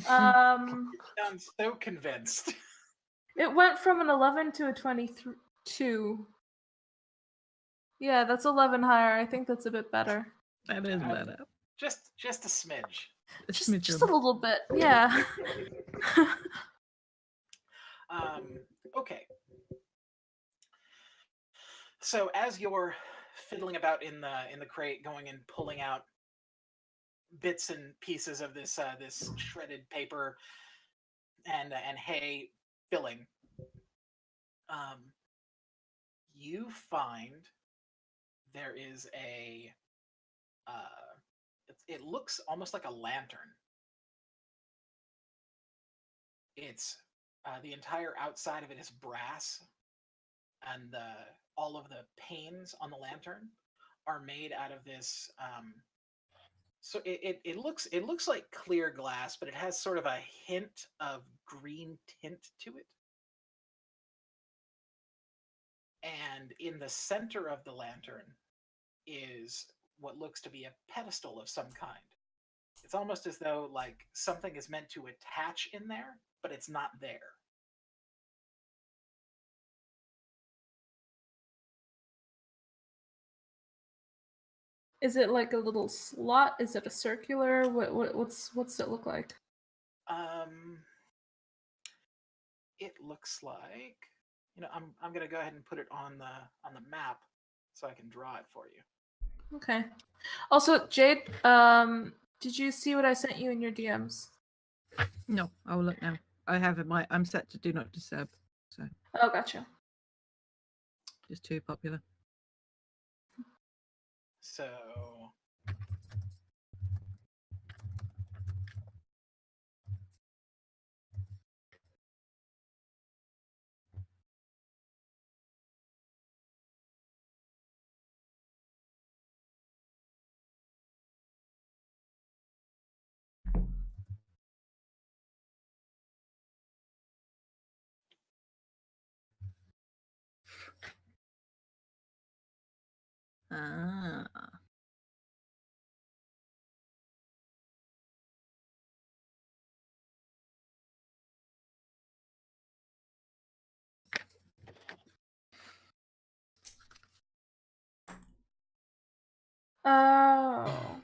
Sounds so convinced.
It went from an 11 to a 22. Yeah, that's 11 higher. I think that's a bit better.
That is better.
Just a smidge.
Just a little bit, yeah.
Okay. So as you're fiddling about in the crate, going and pulling out bits and pieces of this this shredded paper and hay filling, you find there is a it looks almost like a lantern. It's the entire outside of it is brass, and all of the panes on the lantern are made out of this. So it looks like clear glass, but it has sort of a hint of green tint to it. And in the center of the lantern is what looks to be a pedestal of some kind. It's almost as though like something is meant to attach in there, but it's not there.
Is it like a little slot? Is it a circular? What's it look like?
It looks like, I'm gonna go ahead and put it on the map so I can draw it for you.
Okay. Also, Jade, did you see what I sent you in your DMs?
No, I will look now. I have I'm set to do not disturb, so
Oh, gotcha.
just too popular.
So
Ah.
Oh.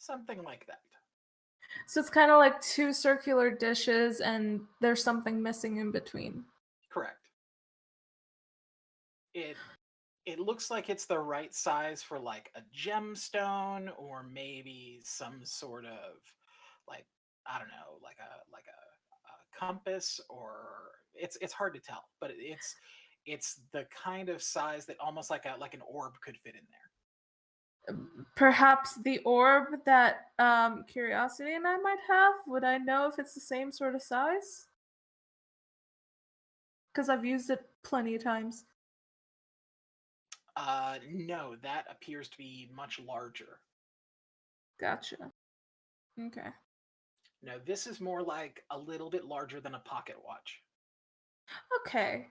something like that.
So it's kind of like two circular dishes, and there's something missing in between.
Correct. It looks like it's the right size for like a gemstone or maybe some sort of like, I don't know, like a compass, or it's hard to tell, but it's the kind of size that almost like an orb could fit in there.
Perhaps the orb that Curiosity and I might have. Would I know if it's the same sort of size? Because I've used it plenty of times.
No, that appears to be much larger.
Gotcha. Okay.
No, this is more like a little bit larger than a pocket watch.
Okay.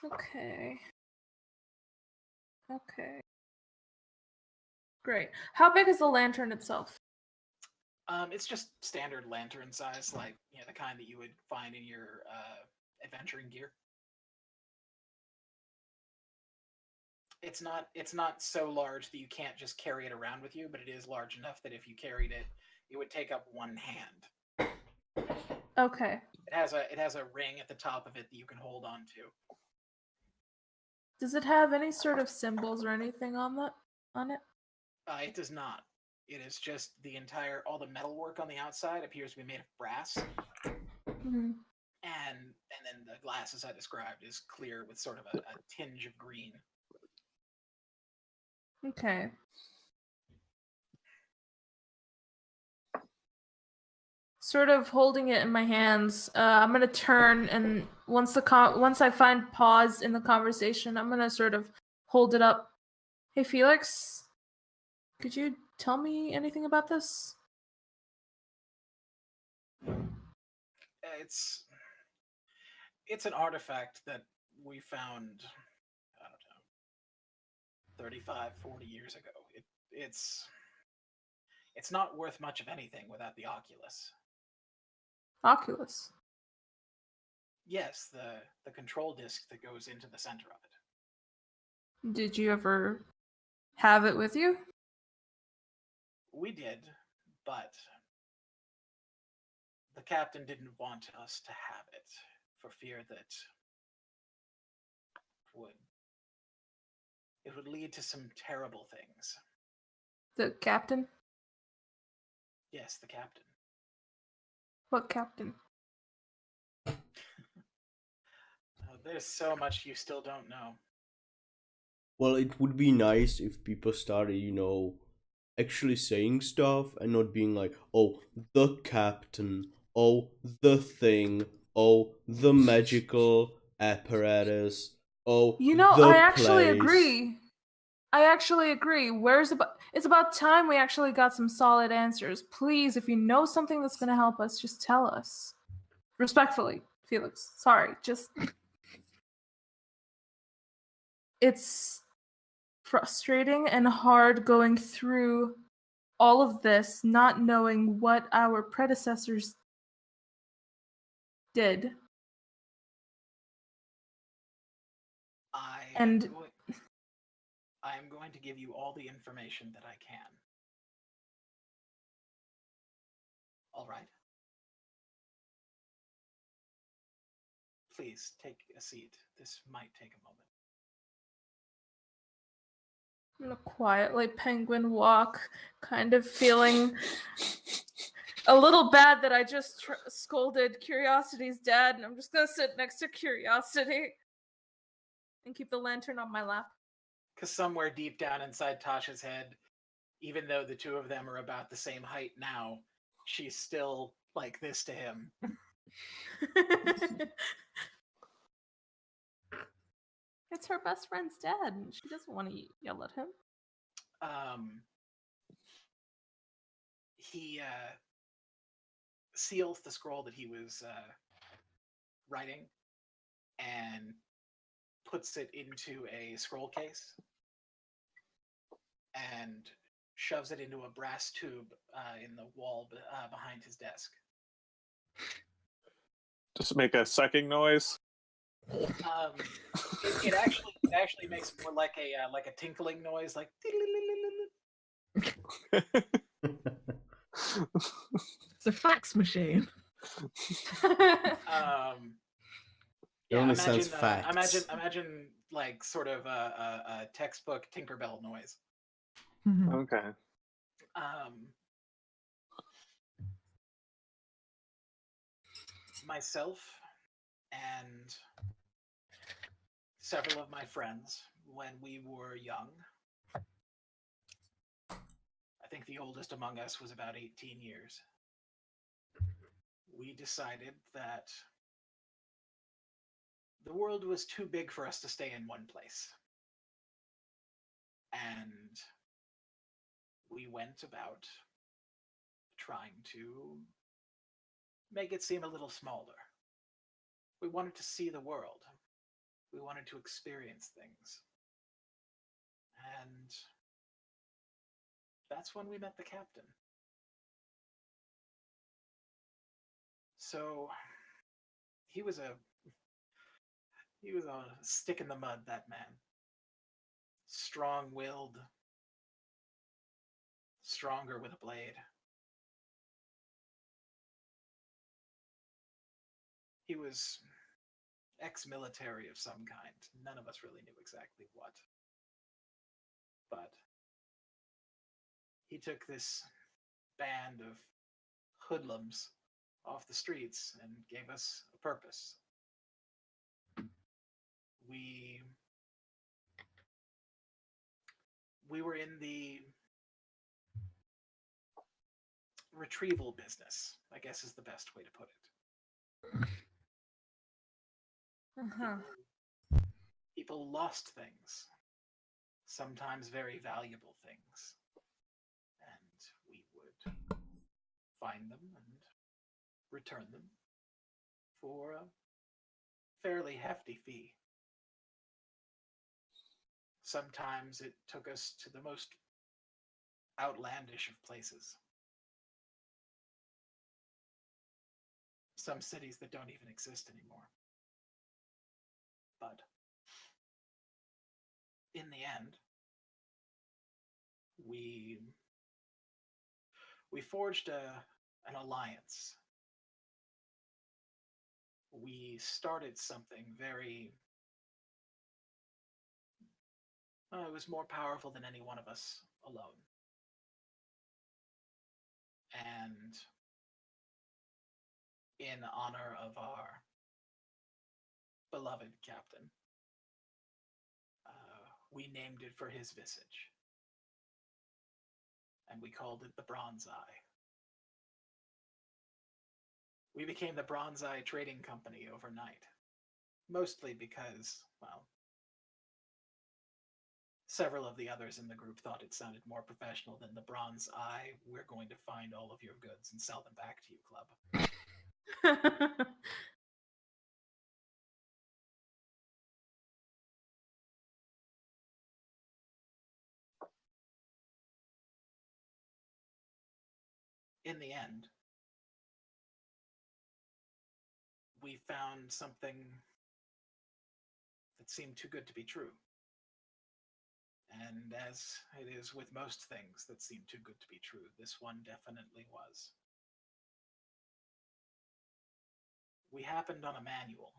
Okay. Okay. Great. How big is the lantern itself?
It's just standard lantern size, like the kind that you would find in your adventuring gear. It's not so large that you can't just carry it around with you, but it is large enough that if you carried it, it would take up one hand.
Okay.
It has a ring at the top of it that you can hold on to.
Does it have any sort of symbols or anything on it?
It does not. It is just all the metalwork on the outside appears to be made of brass.
Mm-hmm.
And then the glass, as I described, is clear with sort of a tinge of green.
Okay. Sort of holding it in my hands, I'm gonna turn, and once I find pause in the conversation, I'm gonna sort of hold it up. Hey, Felix, could you tell me anything about this?
It's an artifact that we found, I don't know, 35, 40 years ago. It's not worth much of anything without the Oculus.
Oculus?
Yes, the control disc that goes into the center of it.
Did you ever have it with you?
We did, but the captain didn't want us to have it for fear that it would lead to some terrible things.
The captain?
Yes, the captain.
What captain?
There's so much you still don't know.
Well, it would be nice if people started, actually saying stuff and not being like, oh, the captain, oh, the thing, oh, the magical apparatus, oh, the
I actually
place.
agree. I actually agree. It's about time we actually got some solid answers. Please, if you know something that's going to help us, just tell us. Respectfully, Felix. Sorry, just it's frustrating and hard going through all of this, not knowing what our predecessors did. And
I am going to give you all the information that I can. All right. Please take a seat. This might take a moment.
I'm gonna quietly penguin walk, kind of feeling a little bad that I just scolded Curiosity's dad, and I'm just gonna sit next to Curiosity and keep the lantern on my lap.
Because somewhere deep down inside Tasha's head, even though the two of them are about the same height now, she's still like this to him.
It's her best friend's dad, and she doesn't want to yell at him.
He seals the scroll that he was writing and puts it into a scroll case and shoves it into a brass tube in the wall behind his desk.
Just make a sucking noise.
It actually makes more like a tinkling noise, like.
It's a fax machine.
It only sounds facts.
Imagine like sort of a textbook Tinkerbell noise.
Okay.
Myself and several of my friends, when we were young, I think the oldest among us was about 18 years, we decided that the world was too big for us to stay in one place. And we went about trying to make it seem a little smaller. We wanted to see the world. We wanted to experience things. And that's when we met the captain. So he was a stick in the mud, that man. Strong-willed, stronger with a blade. He was ex-military of some kind. None of us really knew exactly what. But he took this band of hoodlums off the streets and gave us a purpose. We were in the retrieval business, I guess is the best way to put it. People lost things, sometimes very valuable things, and we would find them and return them for a fairly hefty fee. Sometimes it took us to the most outlandish of places. Some cities that don't even exist anymore. But in the end, we forged an alliance. We started something very... it was more powerful than any one of us alone. And in honor of our beloved captain, we named it for his visage. And we called it the Bronze Eye. We became the Bronze Eye Trading Company overnight. Mostly because, well, several of the others in the group thought it sounded more professional than the Bronze Eye, we're going to find all of your goods and sell them back to you club. in the end, we found something that seemed too good to be true. And as it is with most things that seem too good to be true, this one definitely was. We happened on a manual.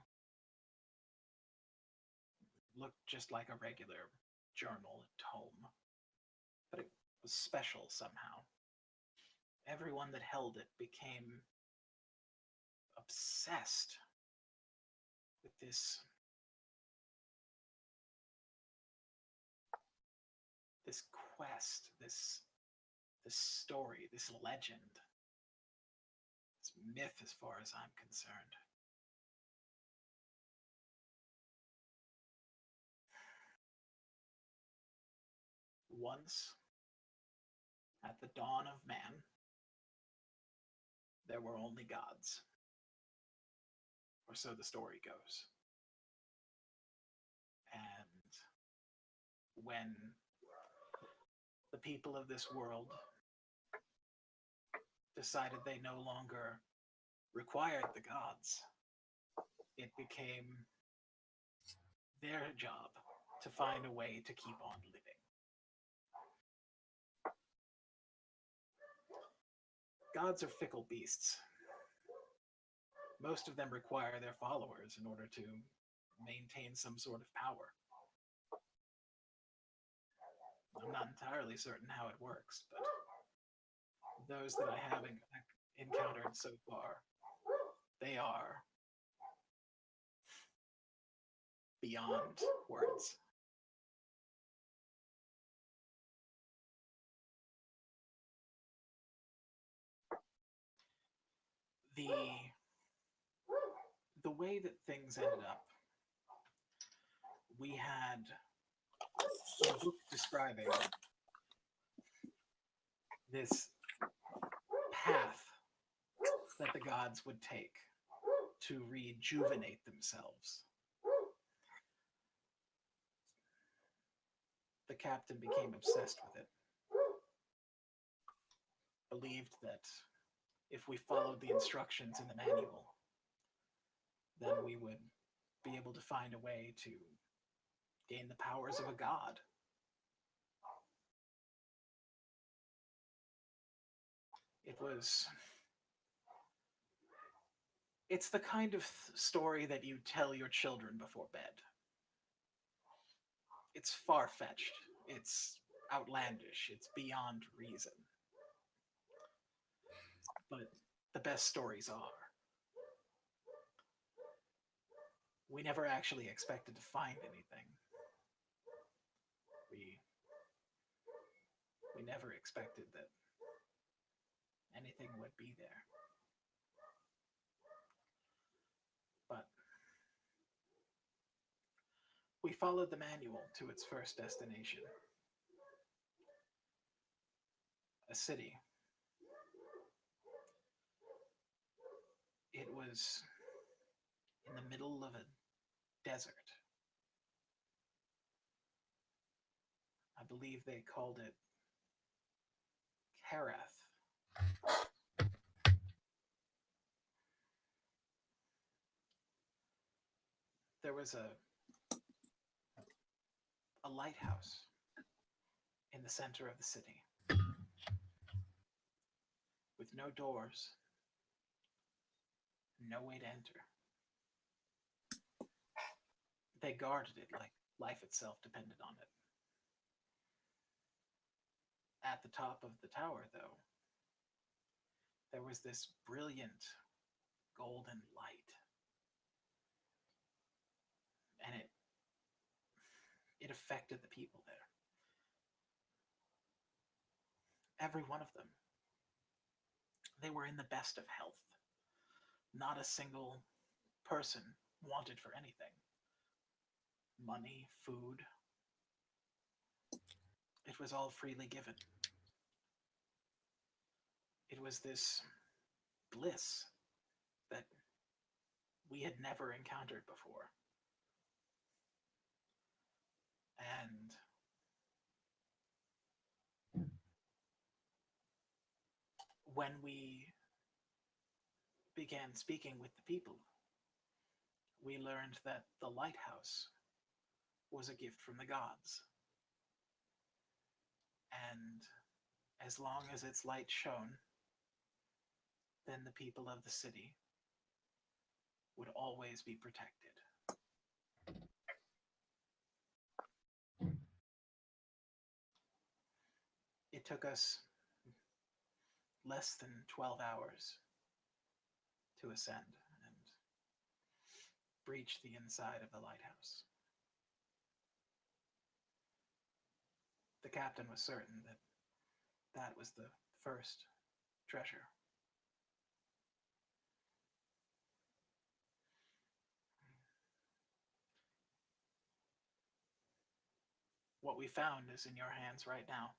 Looked just like a regular journal at home, but it was special somehow. Everyone that held it became obsessed with this quest, this story, this legend, this myth as far as I'm concerned. Once, at the dawn of man, there were only gods. Or so the story goes. And when the people of this world decided they no longer required the gods, it became their job to find a way to keep on living. Gods are fickle beasts. Most of them require their followers in order to maintain some sort of power. I'm not entirely certain how it works, but those that I have encountered so far, they are beyond words. The way that things ended up, we had a book describing this path that the gods would take to rejuvenate themselves. The captain became obsessed with it. Believed that if we followed the instructions in the manual, then we would be able to find a way to gain the powers of a god. It's the kind of story that you tell your children before bed. It's far-fetched. It's outlandish. It's beyond reason. But the best stories are. We never actually expected to find anything. We never expected that anything would be there. But we followed the manual to its first destination. A city. It was in the middle of a desert. I believe they called it Karath. There was a lighthouse in the center of the city with no doors, no way to enter. They guarded it like life itself depended on it. At the top of the tower, though, there was this brilliant golden light. And it affected the people there. Every one of them. They were in the best of health. Not a single person wanted for anything. Money, food. It was all freely given. It was this bliss that we had never encountered before. And when we began speaking with the people, we learned that the lighthouse was a gift from the gods. And as long as its light shone, then the people of the city would always be protected. It took us less than 12 hours to ascend and breach the inside of the lighthouse. The captain was certain that that was the first treasure. What we found is in your hands right now.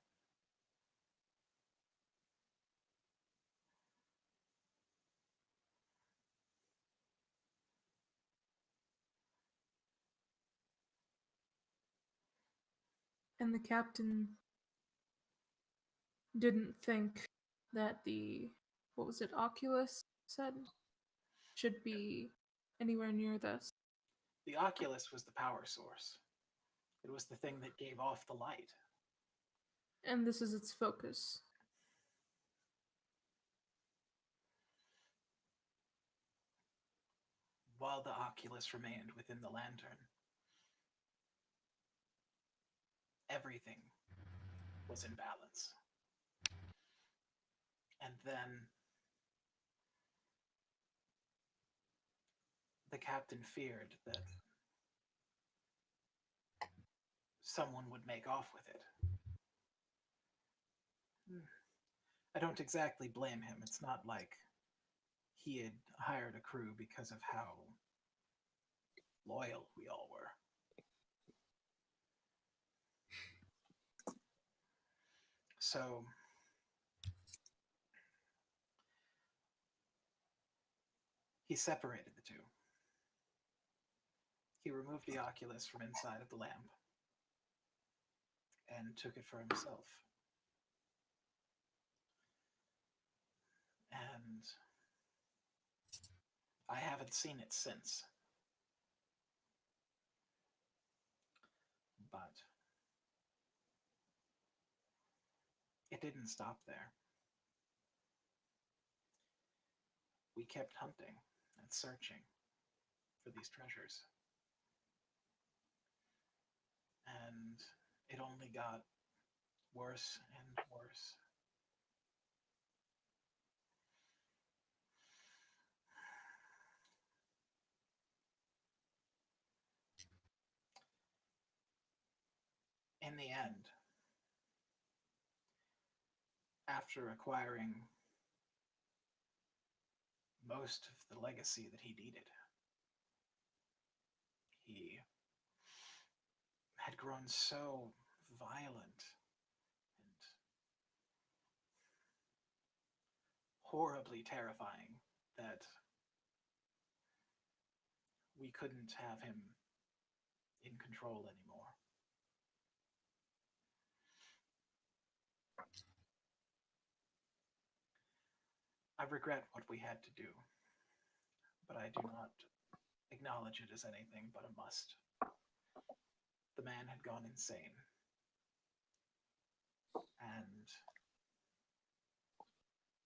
And the captain didn't think that what was it, Oculus said, should be anywhere near this.
The Oculus was the power source. It was the thing that gave off the light.
And this is its focus.
While the Oculus remained within the lantern, everything was in balance. And then the captain feared that someone would make off with it. I don't exactly blame him. It's not like he had hired a crew because of how loyal we all were. So he separated the two. He removed the Oculus from inside of the lamp and took it for himself. And I haven't seen it since. But it didn't stop there. We kept hunting and searching for these treasures. And it only got worse and worse. In the end, after acquiring most of the legacy that he needed, he had grown so violent and horribly terrifying that we couldn't have him in control anymore. I regret what we had to do, but I do not acknowledge it as anything but a must. The man had gone insane. And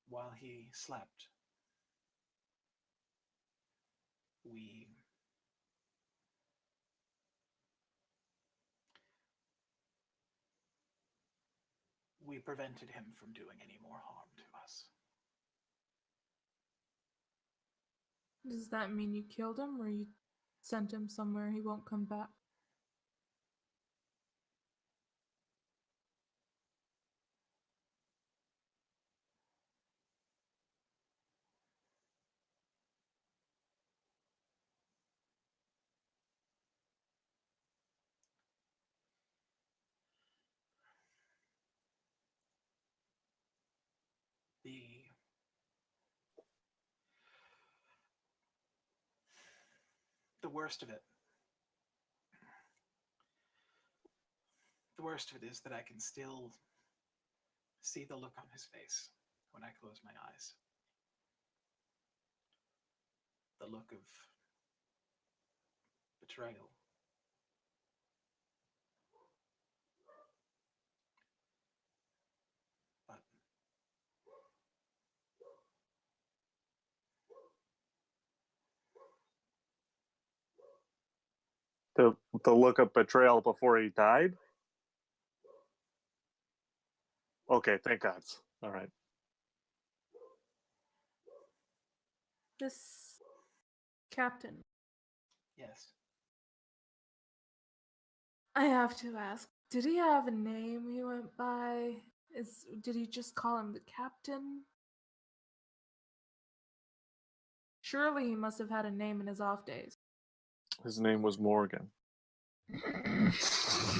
while he slept, we prevented him from doing any more harm to us.
Does that mean you killed him, or you sent him somewhere he won't come back?
The worst of it. The worst of it is that I can still see the look on his face when I close my eyes. The look of betrayal. But
The look of betrayal before he died? Okay, thank God. All right.
This captain,
yes,
I have to ask, did he have a name he went by? Did he just call him the captain? Surely he must have had a name in his off days.
His name was Morgan.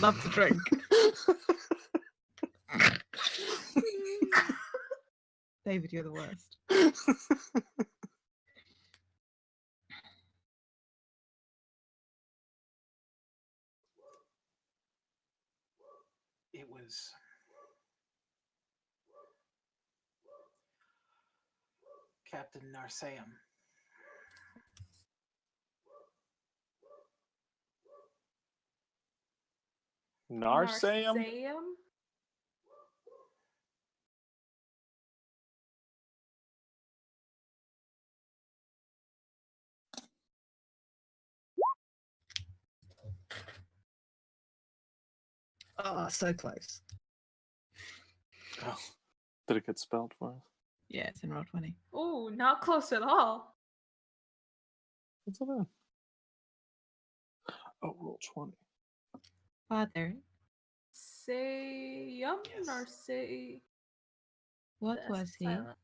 Love to drink. David, you're the worst.
it was Captain Narseum.
Narseum?
Narseum?
Oh, so close.
Oh, did it get spelled for us?
Yeah, it's in roll 20.
Oh, not close at all.
What's that? Oh, roll 20.
Father,
Sayum
Yes.
or say?
what
That's
was he?
silent.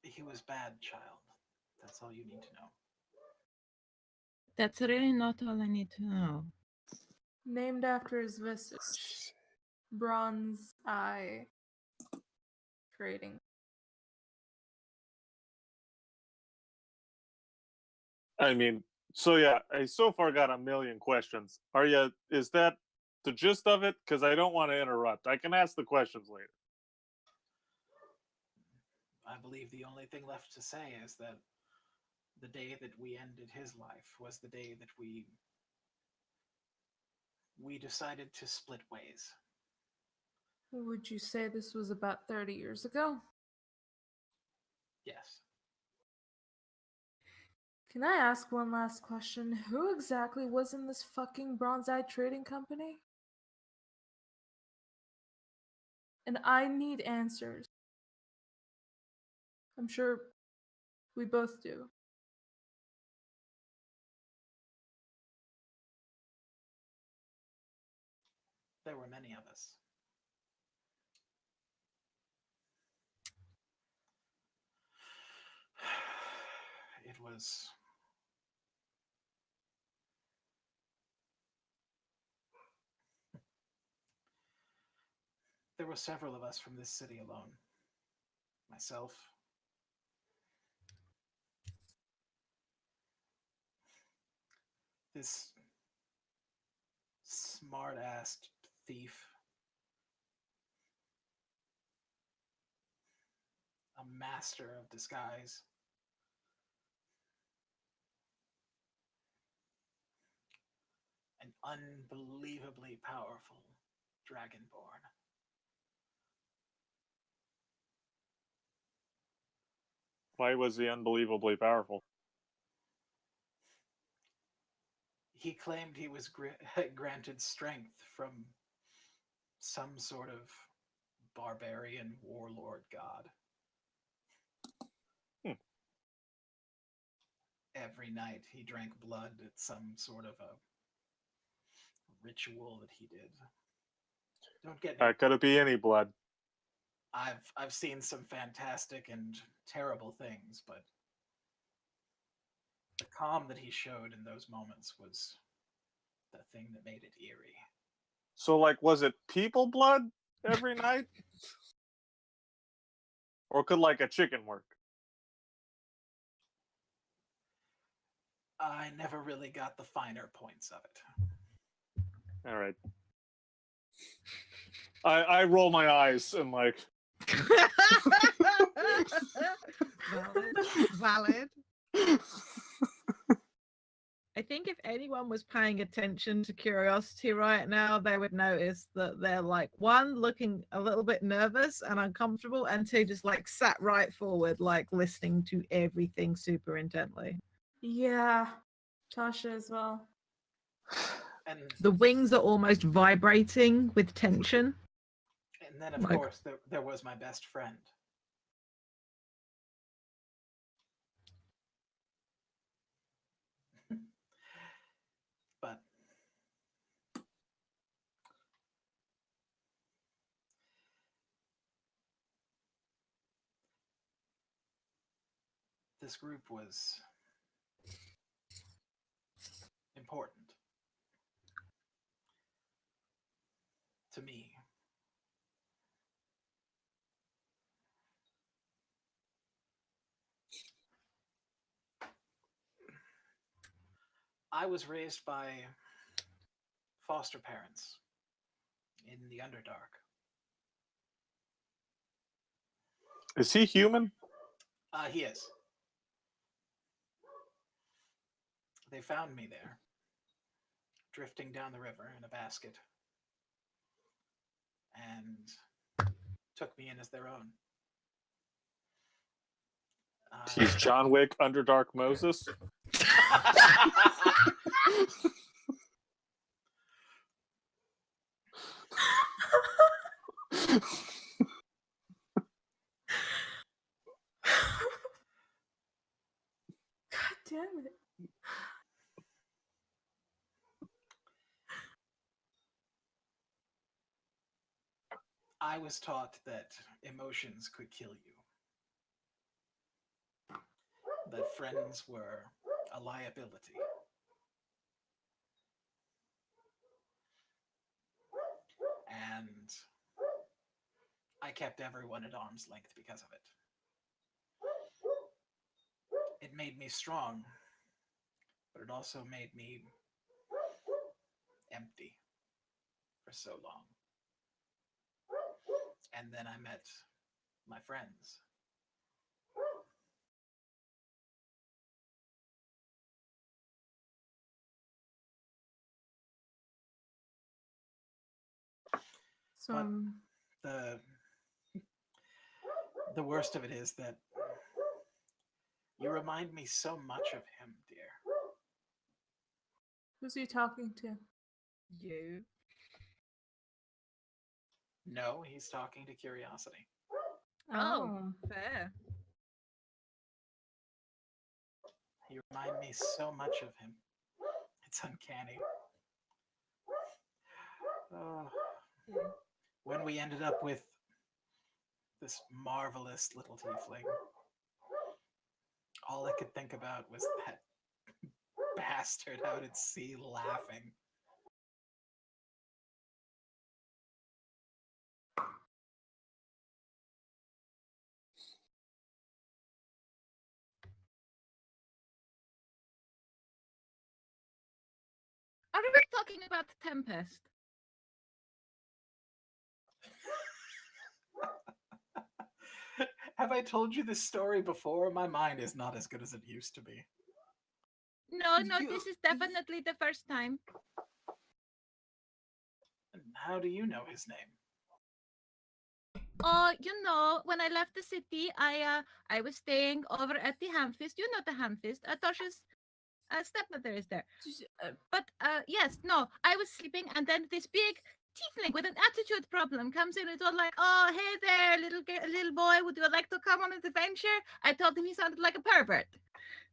He was bad, child. That's all you need to know.
That's really not all I need to know.
Named after his visage. Bronze eye. Trading.
I mean, so yeah, I so far got a million questions. Is that the gist of it? Because I don't want to interrupt. I can ask the questions later.
I believe the only thing left to say is that the day that we ended his life was the day that we decided to split ways.
Would you say this was about 30 years ago?
Yes.
Can I ask one last question? Who exactly was in this fucking Bronze Eye Trading Company? And I need answers. I'm sure we both do.
There were many of us. It was there were several of us from this city alone. Myself, this smart-assed thief, a master of disguise, an unbelievably powerful dragonborn.
Why was he unbelievably powerful?
He claimed he was granted strength from some sort of barbarian warlord god. Every night he drank blood at some sort of a ritual that he did. Don't get me.
Could it be any blood?
I've seen some fantastic and terrible things, but the calm that he showed in those moments was the thing that made it eerie.
So, like, was it people blood every night? Or could, like, a chicken work?
I never really got the finer points of it.
All right. I roll my eyes and like.
Valid. I think if anyone was paying attention to Curiosity right now, they would notice that they're like, one, looking a little bit nervous and uncomfortable, and two, just like sat right forward, like listening to everything super intently.
Yeah, Tasha as well.
And
The wings are almost vibrating with tension.
and then, of
Like-
course, there was my best friend. But this group was important to me. I was raised by foster parents in the Underdark.
Is he human?
He is. They found me there, drifting down the river in a basket, and took me in as their own.
He's John Wick, Underdark Moses.
God damn it.
I was taught that emotions could kill you. That friends were a liability. And I kept everyone at arm's length because of it. It made me strong, but it also made me empty for so long. And then I met my friends.
So,
But the worst of it is that you remind me so much of him, dear.
who's he talking to?
You.
No, he's talking to Curiosity.
Oh, fair.
You remind me so much of him. It's uncanny. Oh. When we ended up with this marvelous little tiefling, all I could think about was that bastard out at sea laughing.
Are we talking about Tempest?
Have I told you this story before? My mind is not as good as it used to be.
No, this is definitely the first time.
And how do you know his name?
Oh, when I left the city, I was staying over at the Hamfist. You know the Hamfist. Tasha's stepmother is there. But yes, no, I was sleeping, and then this big tiefling with an attitude problem comes in. It's all like, "Oh, hey there, little boy, would you like to come on an adventure?" I told him he sounded like a pervert,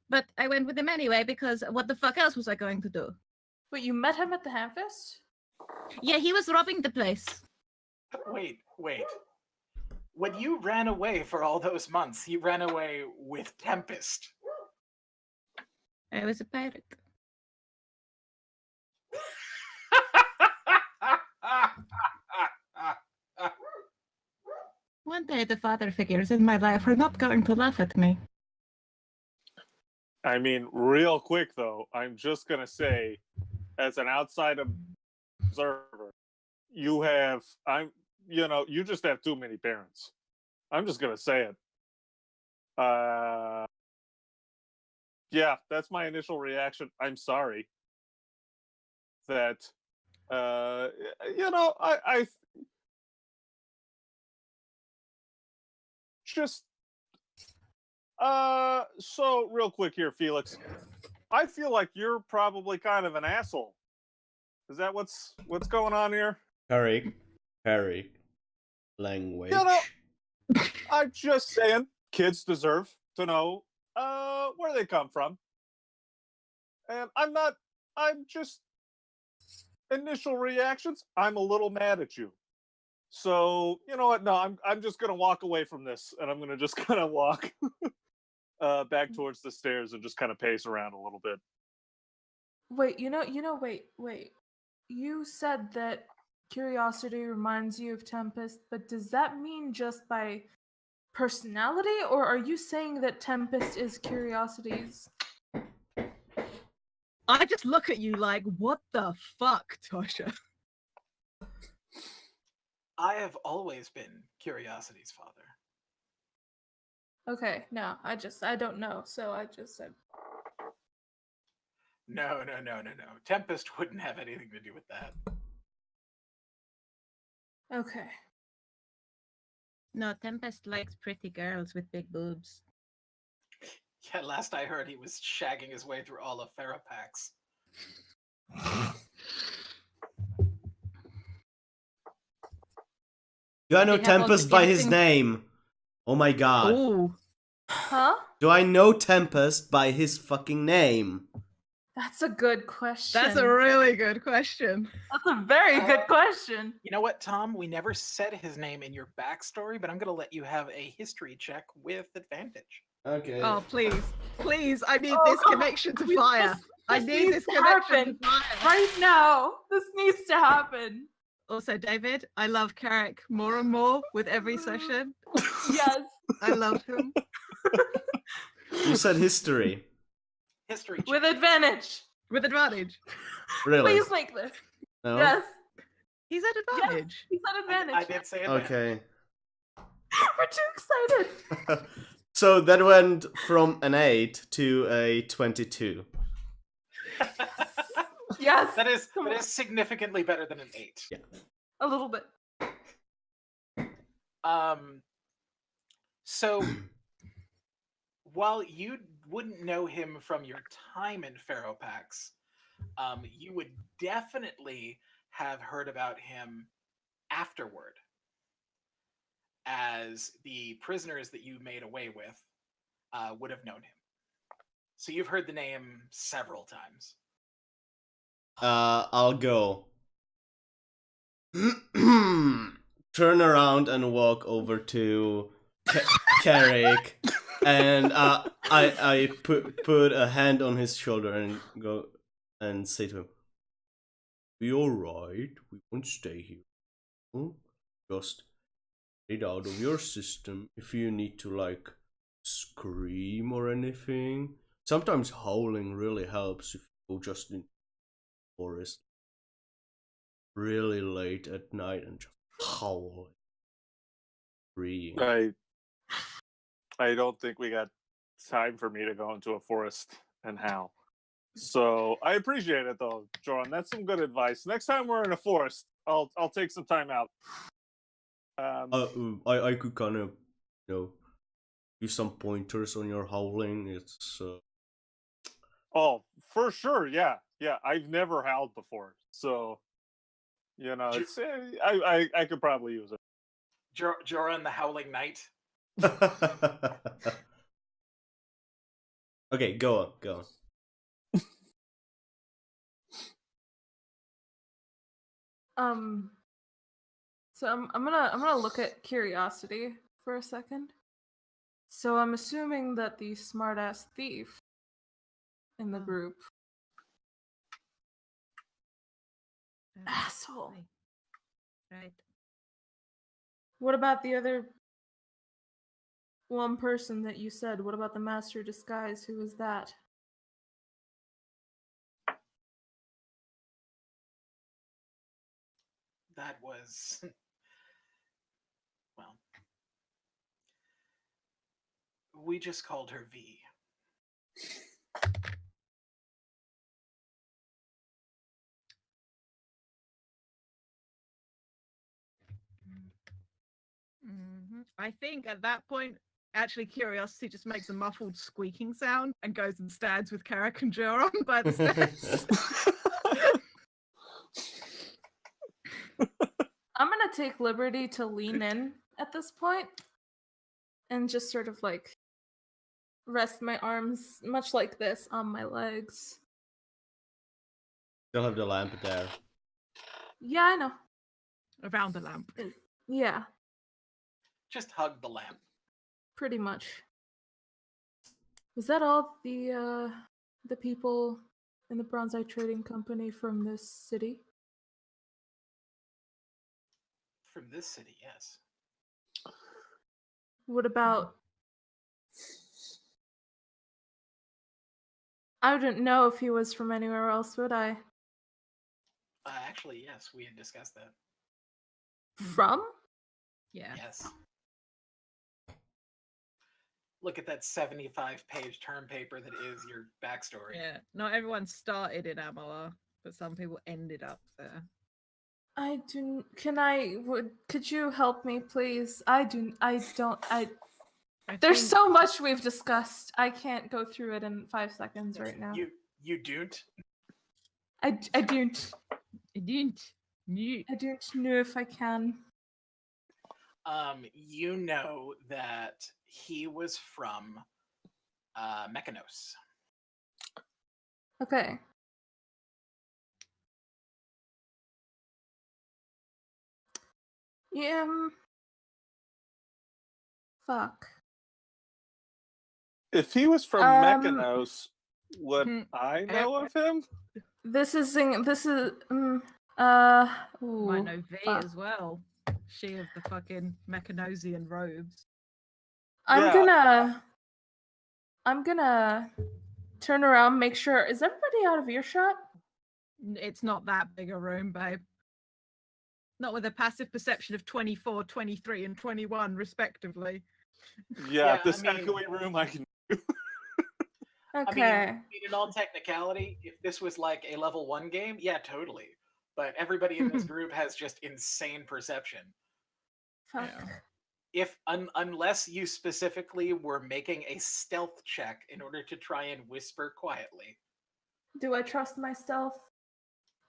but I went with him anyway because what the fuck else was I going to do?
Wait, you met him at the Hamfest?
Yeah, he was robbing the place.
Wait. When you ran away for all those months, you ran away with Tempest.
I was a pirate. One day the father figures in my life are not going to laugh at me.
I mean, real quick though, I'm just gonna say, as an outside observer, you just have too many parents. I'm just gonna say it. Yeah, that's my initial reaction. I'm sorry that I just so real quick here, Felix. I feel like you're probably kind of an asshole. Is that what's going on here?
Harry, language.
You know, I'm just saying, kids deserve to know where they come from. And I'm just initial reactions, I'm a little mad at you. So, you know what? No, I'm just gonna walk away from this and I'm gonna just kind of walk back towards the stairs and just kind of pace around a little bit.
Wait, wait. You said that curiosity reminds you of Tempest, but does that mean just by personality, or are you saying that Tempest is Curiosity's?
I just look at you like, what the fuck, Tasha?
I have always been Curiosity's father.
Okay, no, I don't know, so I just said.
No. Tempest wouldn't have anything to do with that.
Okay.
No, Tempest likes pretty girls with big boobs.
Yeah, last I heard, he was shagging his way through all of Ferropax.
Do I know
They have all the
Tempest by his
giftings.
name? Oh my god.
Ooh.
Huh?
Do I know Tempest by his fucking name?
That's a good question.
That's a really good question.
That's a very good question.
You know what, Tom? We never said his name in your backstory, but I'm going to let you have a history check with advantage.
Okay.
Oh, please. Please, I need
Oh,
this
come on.
connection to fire. I
This
need
needs
this
to
connection
happen
to fire.
right now. This needs to happen.
Also, David, I love Carrick more and more with every session.
Yes.
I love him.
You said history.
History check.
With advantage.
With advantage.
Really?
Please make this.
No?
Yes.
He's at advantage.
He's at advantage.
I did say advantage.
Okay.
We're too excited.
So that went from an 8 to a 22.
Yes.
That is significantly better than an 8.
Yeah.
A little bit.
So while you wouldn't know him from your time in Ferropax, you would definitely have heard about him afterward, as the prisoners that you made away with would have known him. So you've heard the name several times.
I'll go. Turn around and walk over to Carrick, and I put a hand on his shoulder and go and say to him, "Be alright. We won't stay here. Just get it out of your system if you need to, like, scream or anything. Sometimes howling really helps if you go just in the forest really late at night and just howl. Freeing."
I don't think we got time for me to go into a forest and howl. So I appreciate it though, Joran. That's some good advice. Next time we're in a forest, I'll take some time out.
I could kind of, give some pointers on your howling. It's
Oh, for sure, yeah. I've never howled before, so it's I could probably use it.
Joran the Howling Knight.
Okay, go on.
So I'm gonna look at Curiosity for a second. So I'm assuming that the smartass thief in the group. Asshole.
Right.
What about the other one person that you said? What about the Master of Disguise? Who was that?
because, well, we just called her V.
I think at that point, actually, Curiosity just makes a muffled squeaking sound and goes and stands with Carrick and Joron by the stairs.
I'm gonna take liberty to lean in at this point and just sort of like rest my arms, much like this, on my legs.
Still have the lamp there.
Yeah, I know.
Around the lamp.
Yeah,
Just hug the lamp.
pretty much. Was that all the people in the Bronzite Trading Company from this city?
From this city, yes.
What about... I wouldn't know if he was from anywhere else, would I?
Actually, yes, we had discussed that.
From?
Yeah.
Yes. Look at that 75-page term paper that is your backstory.
Yeah. Not everyone started in Amalar, but some people ended up there.
I do. Could you help me, please? There's
think-
so much we've discussed. I can't go through it in 5 seconds right now.
You don't?
I don't.
I didn't.
I don't know if I can.
You know that he was from Mechanos.
Okay. Yeah. Fuck.
If he was from Mechanos, would
Hmm.
I know of him?
This is ooh,
Might know V
fuck.
as well. She of the fucking Mechanosian robes.
I'm gonna turn around, make sure. Is everybody out of earshot?
It's not that big a room, babe. Not with a passive perception of 24, 23, and 21, respectively.
Yeah,
Yeah,
this
I mean-
echoey room I can.
Okay.
I mean, in all technicality, if this was like a level 1 game, yeah, totally. But everybody in this group has just insane perception.
Fuck.
Yeah.
Unless you specifically were making a stealth check in order to try and whisper quietly.
Do I trust my stealth?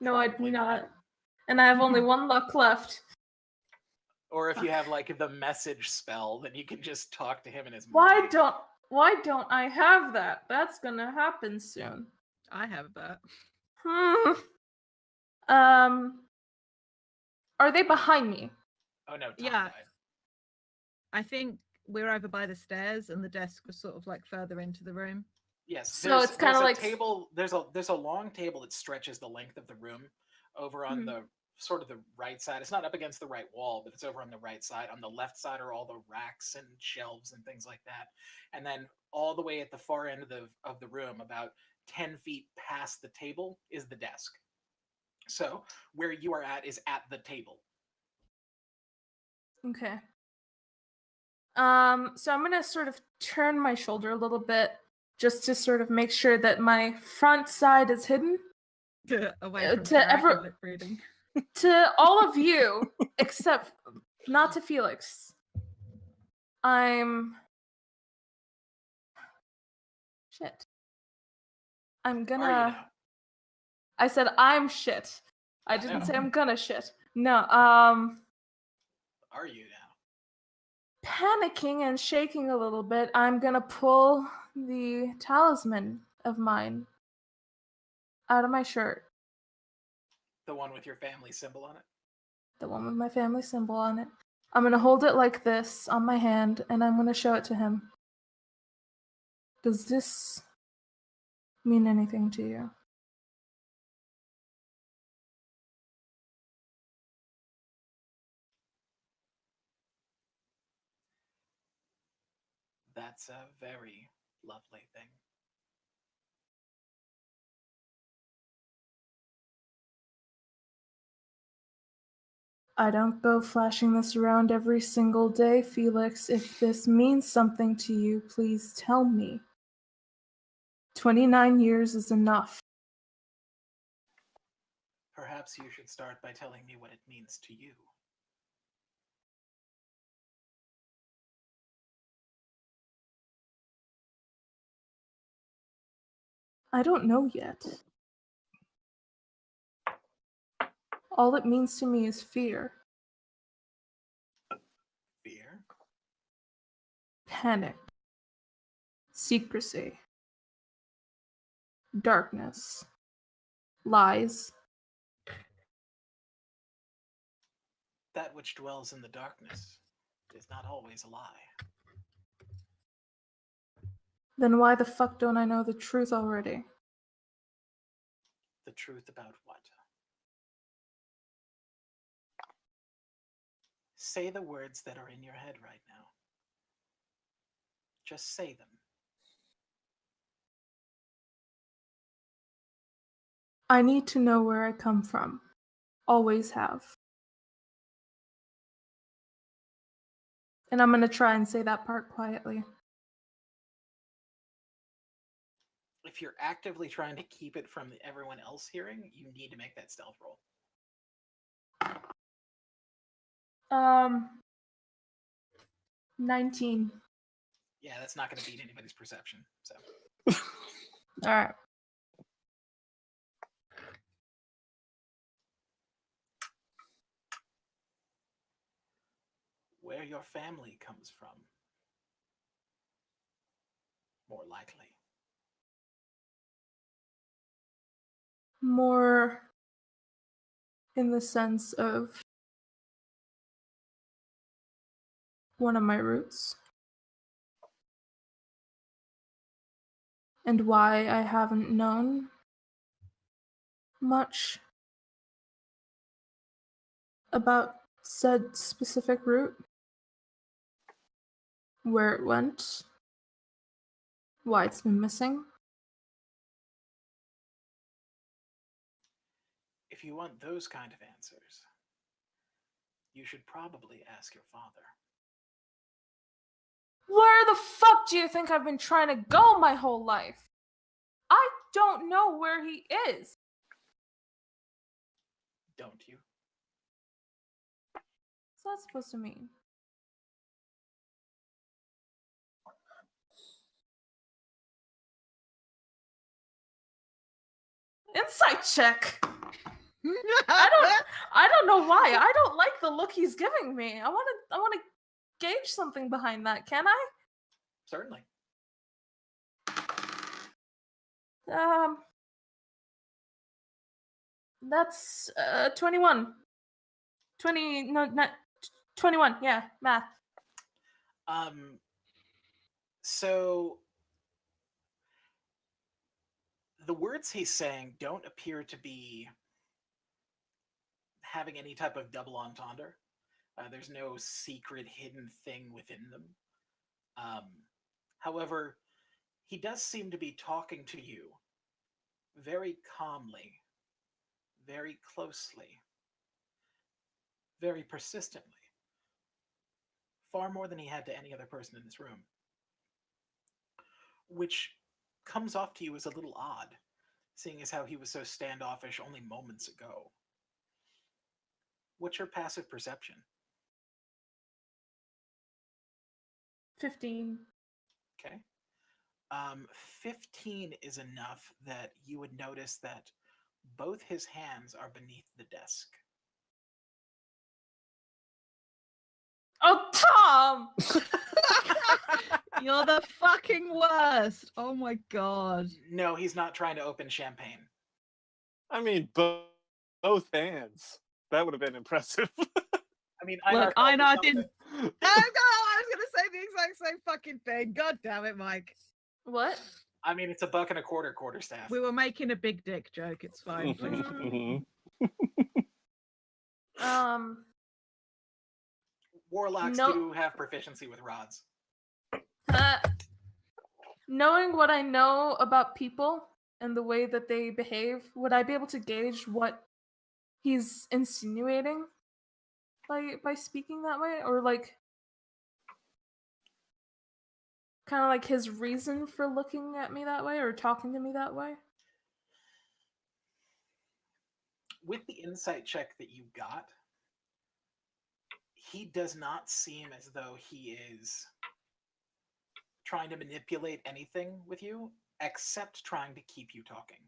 No, I do
Probably
not. And I have only one luck left.
Or if you have like the message spell, then you can just talk to him in his
Why
mind.
don't I have that? That's gonna happen soon.
I have that.
Are they behind me?
Oh no, Tom
Yeah.
died.
I think we're over by the stairs, and the desk was sort of like further into the room.
Yes,
So it's kinda
there's
like-
a table. There's a long table that stretches the length of the room over on the sort of the right side. It's not up against the right wall, but it's over on the right side. On the left side are all the racks and shelves and things like that. And then all the way at the far end of the room, about 10 feet past the table, is the desk. So where you are at is at the table.
Okay. So I'm gonna sort of turn my shoulder a little bit just to sort of make sure that my front side is hidden.
Away from
to
Carrick
ever-
and lip reading.
To all of you, except not to Felix. Shit. I'm gonna...
Are you now?
I said I'm shit. I
I
didn't
know.
say I'm gonna shit. No,
Are you now?
panicking and shaking a little bit, I'm gonna pull the talisman of mine out of my shirt.
The one with your family symbol on it?
The one with my family symbol on it. I'm gonna hold it like this on my hand, and I'm gonna show it to him. Does this mean anything to you?
That's a very lovely thing.
I don't go flashing this around every single day, Felix. If this means something to you, please tell me. 29 years is enough.
Perhaps you should start by telling me what it means to you.
I don't know yet. All it means to me is fear,
Fear?
panic, secrecy, darkness, lies.
That which dwells in the darkness is not always a lie.
Then why the fuck don't I know the truth already?
The truth about what? Say the words that are in your head right now. Just say them.
I need to know where I come from. Always have. And I'm gonna try and say that part quietly.
If you're actively trying to keep it from everyone else hearing, you need to make that stealth roll.
19.
Yeah, that's not going to beat anybody's perception. So,
All right.
where your family comes from, more likely.
More in the sense of one of my roots. And why I haven't known much about said specific route. Where it went. Why it's been missing.
If you want those kind of answers, you should probably ask your father.
Where the fuck do you think I've been trying to go my whole life? I don't know where he is.
Don't you?
What's that supposed to mean? Insight check. I don't know why. I don't like the look he's giving me. I want to gauge something behind that. Can I?
Certainly.
That's 21. 21. Yeah, math.
So the words he's saying don't appear to be having any type of double entendre. There's no secret hidden thing within them. However, he does seem to be talking to you very calmly, very closely, very persistently. Far more than he had to any other person in this room. Which comes off to you as a little odd, seeing as how he was so standoffish only moments ago. What's your passive perception?
15.
Okay. 15 is enough that you would notice that both his hands are beneath the desk.
Oh, Tom!
You're the fucking worst. Oh my god.
No, he's not trying to open champagne.
I mean, both hands. That would have been impressive.
I mean,
Look, Einar didn't.
something.
I was gonna say the exact same fucking thing. God damn it, Mike.
What?
I mean, it's $1.25 quarterstaff.
We were making a big dick joke. It's fine.
Warlocks
No-
do have proficiency with rods.
Knowing what I know about people and the way that they behave, would I be able to gauge what he's insinuating? by speaking that way, or like kind of like his reason for looking at me that way or talking to me that way?
With the insight check that you got, he does not seem as though he is trying to manipulate anything with you, except trying to keep you talking.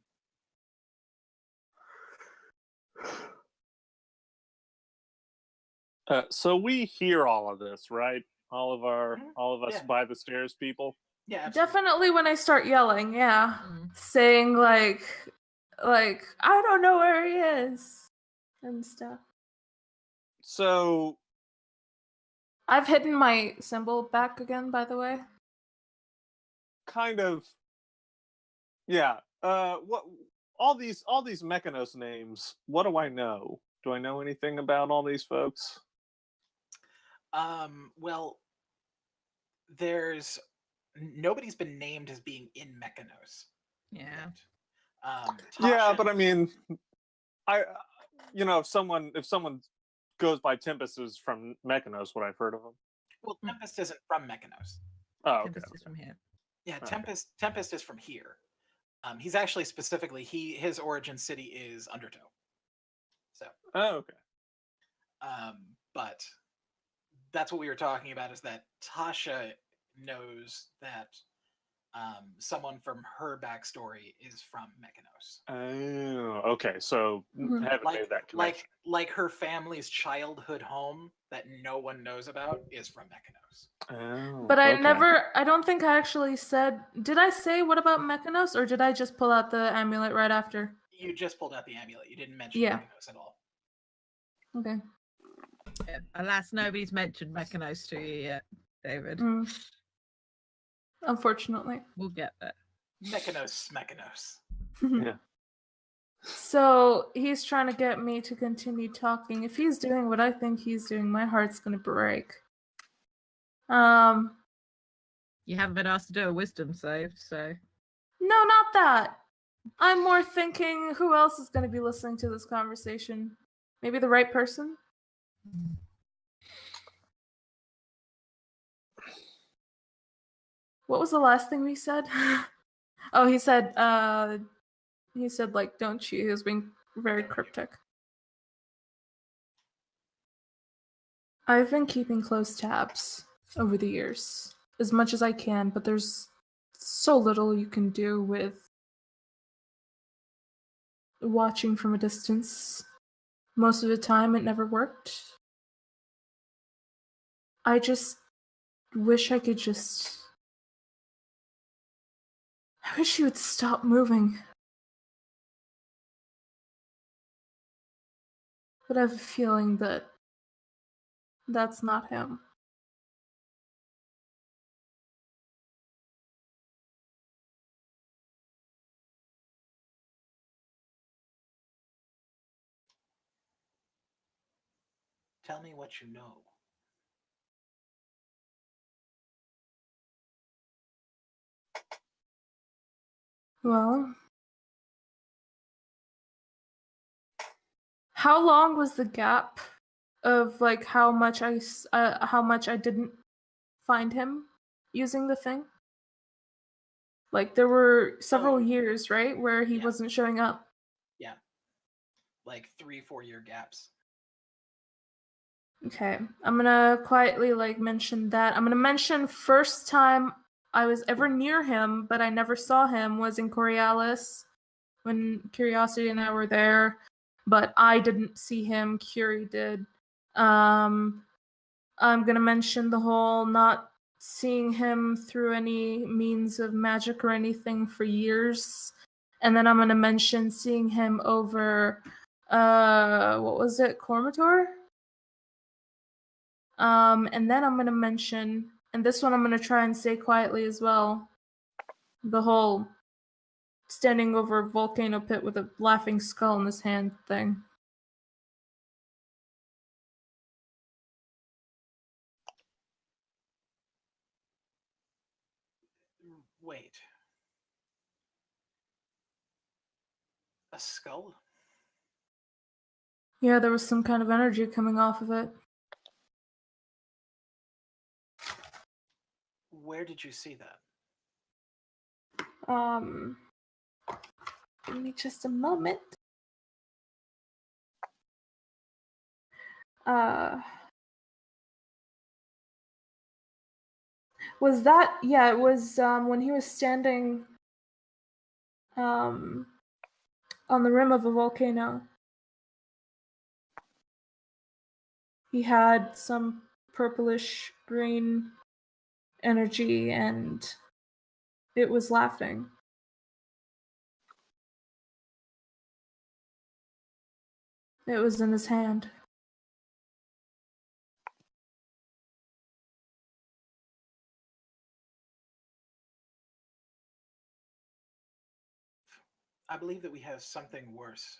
So we hear all of this, right? All of us
Yeah.
by the stairs people.
Yeah, absolutely.
Definitely when I start yelling, yeah.
Mm.
Saying like I don't know where he is and stuff.
So
I've hidden my symbol back again, by the way.
kind of, yeah. What all these Mechanos names? What do I know? Do I know anything about all these folks?
Well, there's nobody's been named as being in Mechanos.
Yeah.
Yeah,
Tasha-
but I mean, if someone goes by Tempest is from Mechanos, what I've heard of him.
well, Tempest isn't from Mechanos.
Oh, okay.
Tempest is from here.
Yeah,
Okay.
Tempest is from here. He's actually specifically his origin city is Undertow. So,
Oh, okay.
but that's what we were talking about, is that Tasha knows that someone from her backstory is from Mechanos.
Oh, okay. So
Mhm.
haven't made that connection.
Like her family's childhood home that no one knows about is from Mechanos.
Oh,
But I
okay.
I don't think I actually said, did I say what about Mechanos, or did I just pull out the amulet right after?
You just pulled out the amulet. You didn't mention
Yeah.
Mechanos at all.
Okay.
Yeah. Alas, nobody's mentioned Mechanos to you yet, David.
Unfortunately.
We'll get there.
Mechanos.
Yeah.
So he's trying to get me to continue talking. If he's doing what I think he's doing, my heart's gonna break.
You haven't been asked to do a wisdom save, so
No, not that. I'm more thinking, who else is gonna be listening to this conversation? Maybe the right person? What was the last thing we said? Oh, he said like, don't you? He was being very cryptic. I've been keeping close tabs over the years, as much as I can, but there's so little you can do with watching from a distance. Most of the time, it never worked. I just wish I could I wish you would stop moving. But I have a feeling that that's not him.
Tell me what you know.
Well, how long was the gap of like how much I didn't find him using the thing? Like there were several
Oh,
years, right, where he
yeah.
wasn't showing up.
Yeah. Like 3-4 year gaps.
Okay, I'm gonna quietly like mention that. I'm gonna mention first time I was ever near him, but I never saw him, was in Coriolis when Curiosity and I were there, but I didn't see him. Curie did. I'm gonna mention the whole not seeing him through any means of magic or anything for years, and then I'm gonna mention seeing him over, what was it, Cormator? And then I'm gonna mention, and this one I'm gonna try and say quietly as well, the whole standing over a volcano pit with a laughing skull in his hand thing.
Wait. A skull?
Yeah, there was some kind of energy coming off of it.
Where did you see that?
Give me just a moment. Was that, yeah, it was when he was standing on the rim of a volcano. He had some purplish green energy and it was laughing. It was in his hand.
I believe that we have something worse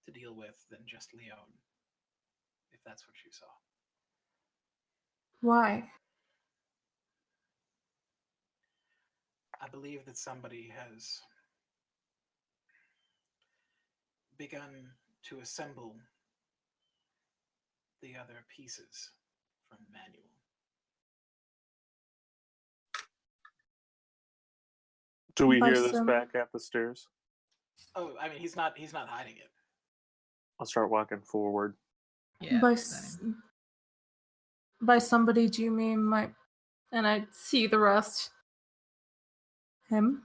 to deal with than just Leon, if that's what you saw.
Why?
I believe that somebody has begun to assemble the other pieces from the manual.
Do we
By
hear this
some-
back at the stairs?
Oh, I mean, he's not hiding it.
I'll start walking forward.
Yeah.
By somebody, do you mean my... And I see the rest. Him?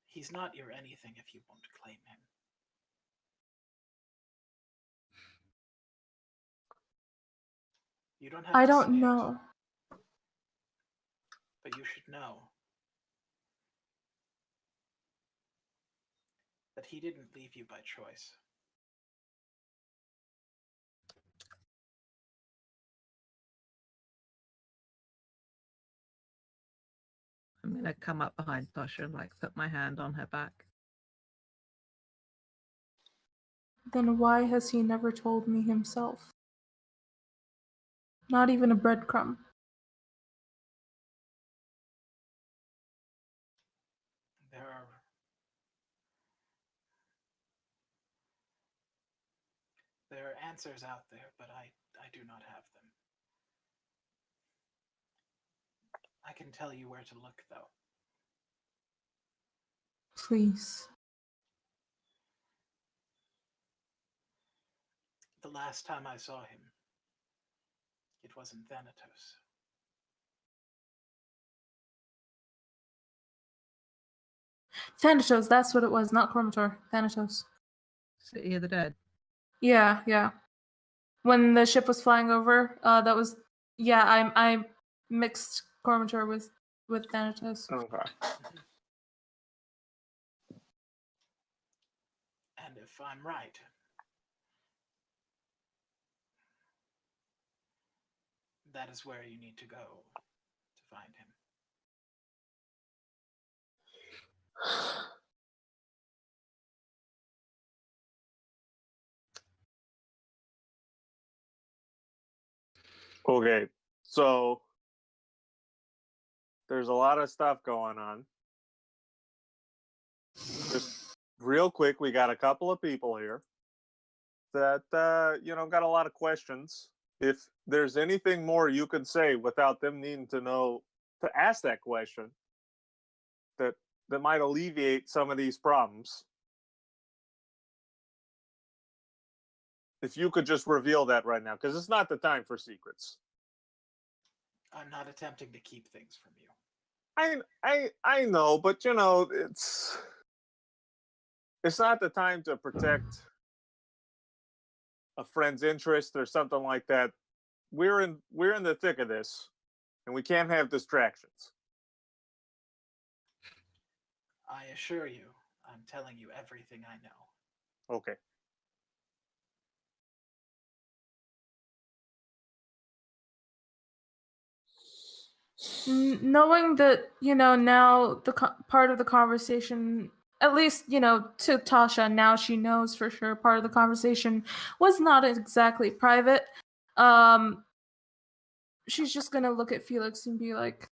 He's not your anything if you won't claim him. You don't have
I
to
don't
say
know.
it, but you should know that he didn't leave you by choice.
I'm going to come up behind Tasha and like put my hand on her back.
Then why has he never told me himself? Not even a breadcrumb.
There are answers out there, but I do not have them. I can tell you where to look, though.
Please.
The last time I saw him, it was in Thanatos.
Thanatos, that's what it was, not Cormator. Thanatos.
City of the Dead.
Yeah. When the ship was flying over, that was... Yeah, I mixed Cormator with Thanatos.
Okay.
And if I'm right, that is where you need to go to find him.
Okay, so there's a lot of stuff going on. Just real quick, we got a couple of people here that got a lot of questions. If there's anything more you can say without them needing to know to ask that question, that might alleviate some of these problems. If you could just reveal that right now, because it's not the time for secrets.
I'm not attempting to keep things from you.
I know, but it's not the time to protect a friend's interest or something like that. We're in the thick of this, and we can't have distractions.
I assure you, I'm telling you everything I know.
Okay.
Knowing that, now the part of the conversation, at least, to Tasha, now she knows for sure part of the conversation was not exactly private. She's just gonna look at Felix and be like,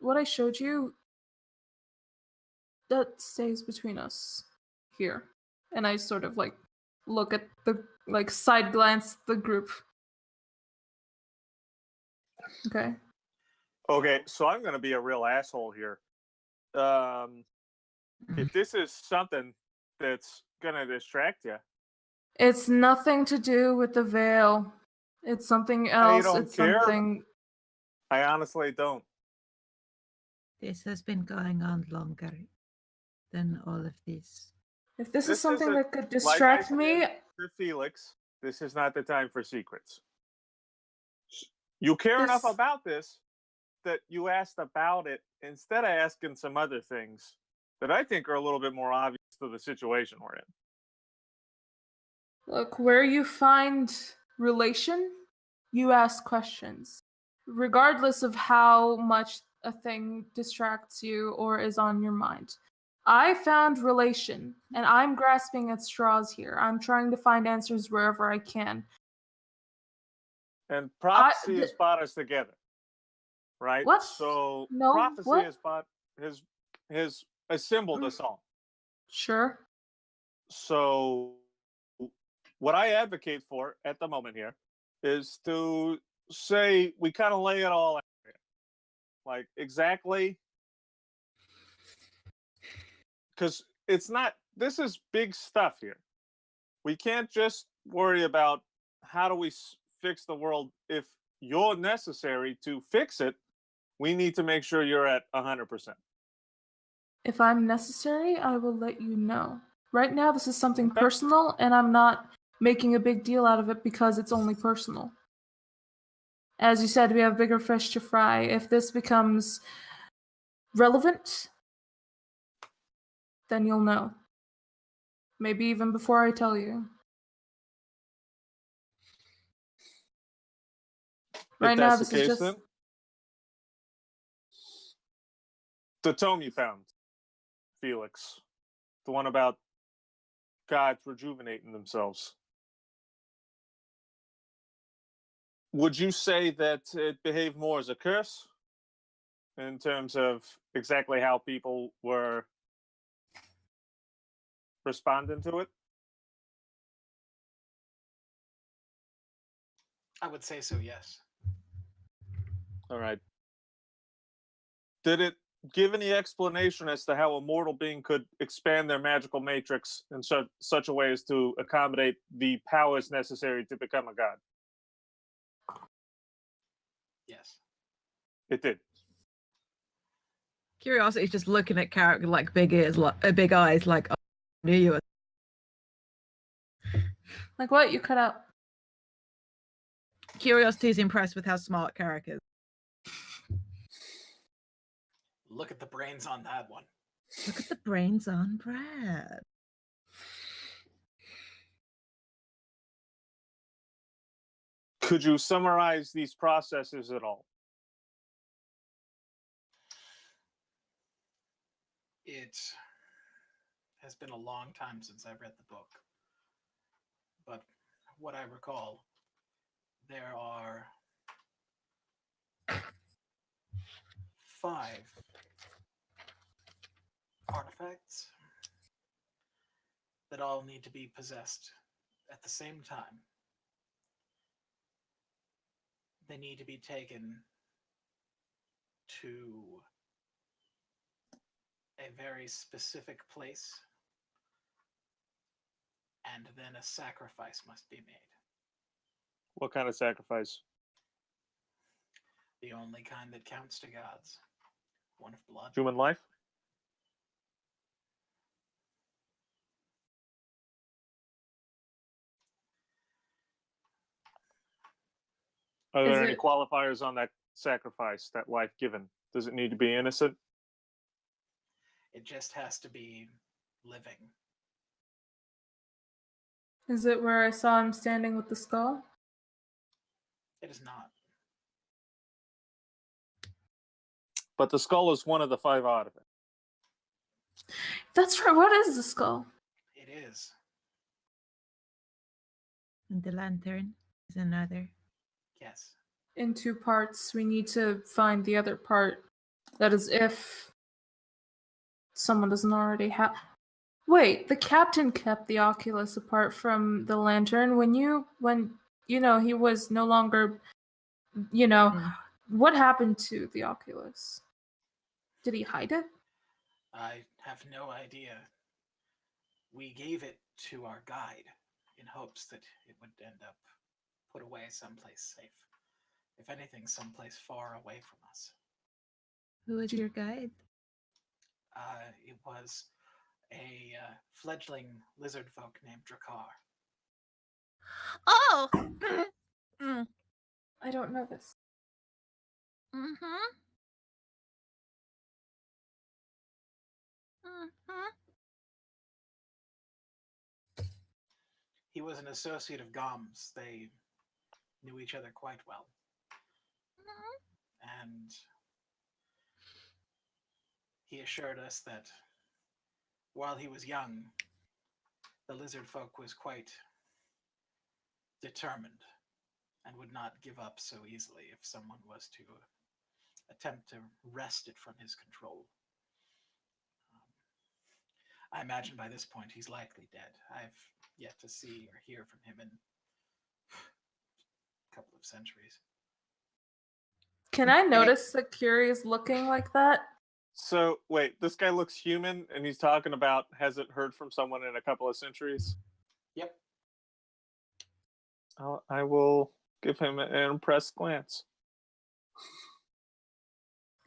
what I showed you, that stays between us here. And I sort of look at the side glance the group. Okay.
Okay, so I'm going to be a real asshole here. If this is something that's going to distract you,
It's nothing to do with the veil. It's something
you
else.
don't
It's
care?
something.
I honestly don't.
This has been going on longer than all of this.
If this is
This
something
isn't-
that could
like I
distract me,
said to Felix, this is not the time for secrets. You care enough
This-
about this that you asked about it instead of asking some other things that I think are a little bit more obvious to the situation we're in.
look, where you find relation, you ask questions. Regardless of how much a thing distracts you or is on your mind. I found relation, and I'm grasping at straws here. I'm trying to find answers wherever I can.
And prophecy has brought us together, right?
What?
So
No,
prophecy
what?
has assembled us all.
Sure.
So what I advocate for at the moment here is to say we kind of lay it all out here. Like exactly, because it's not, this is big stuff here. We can't just worry about how do we fix the world. If you're necessary to fix it, we need to make sure you're at 100%.
If I'm necessary, I will let you know. Right now, this is something
Okay.
personal, and I'm not making a big deal out of it because it's only personal. As you said, we have bigger fish to fry. If this becomes relevant, then you'll know. Maybe even before I tell you. Right
If
now,
that's
this
the
is
case,
just.
then the tome you found, Felix, the one about gods rejuvenating themselves. Would you say that it behaved more as a curse in terms of exactly how people were responding to it?
I would say so, yes.
All right. Did it give any explanation as to how a mortal being could expand their magical matrix in such a way as to accommodate the powers necessary to become a god?
Yes.
It did.
Curiosity is just looking at character like big ears, like big eyes, like oh, I knew you were.
Like what? You cut out.
Curiosity is impressed with how smart Carrick is.
Look at the brains on that one.
Look at the brains on Brad.
Could you summarize these processes at all?
It has been a long time since I've read the book. But what I recall, there are 5 artifacts that all need to be possessed at the same time. They need to be taken to a very specific place, and then a sacrifice must be made.
What kind of sacrifice?
The only kind that counts to gods. One of blood.
Human life? Are there any qualifiers on that sacrifice, that life given? Does it need to be innocent?
It just has to be living.
Is it where I saw him standing with the skull?
It is not.
But the skull is one of the 5 artifacts.
That's right. What is the skull?
It is.
And the lantern is another.
Yes.
In 2 parts. We need to find the other part. That is if someone doesn't already have. Wait, the captain kept the Oculus apart from the lantern when he was no longer, What happened to the Oculus? Did he hide it?
I have no idea. We gave it to our guide in hopes that it would end up put away someplace safe. If anything, someplace far away from us.
Who is your guide?
It was a fledgling lizard folk named Drakkar.
Oh!
I don't know this.
Mm-hmm. Mm-hmm.
He was an associate of Gom's. They knew each other quite well. And he assured us that while he was young, the lizard folk was quite determined and would not give up so easily if someone was to attempt to wrest it from his control. I imagine by this point he's likely dead. I've yet to see or hear from him in a couple of centuries.
Can I notice that Curie is looking like that?
So, wait, this guy looks human, and he's talking about hasn't heard from someone in a couple of centuries?
Yep.
I will give him an impressed glance.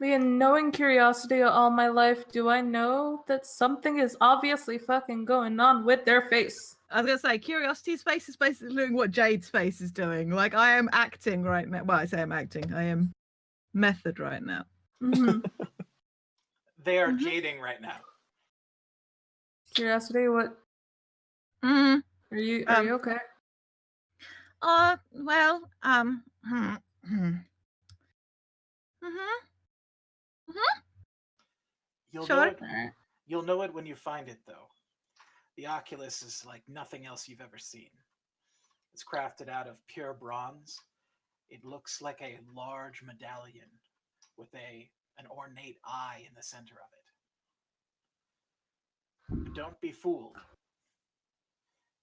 In knowing curiosity all my life, do I know that something is obviously fucking going on with their face?
I was gonna say, Curiosity's face is basically doing what Jade's face is doing. Like, I am acting right now. Well, I say I'm acting. I am method right now.
Mm-hmm.
They are jading right now.
Curiosity, what?
Mm.
Are you okay?
Well,
You'll
Sure.
know it.
Alright.
You'll know it when you find it, though. The Oculus is like nothing else you've ever seen. It's crafted out of pure bronze. It looks like a large medallion with an ornate eye in the center of it. But don't be fooled.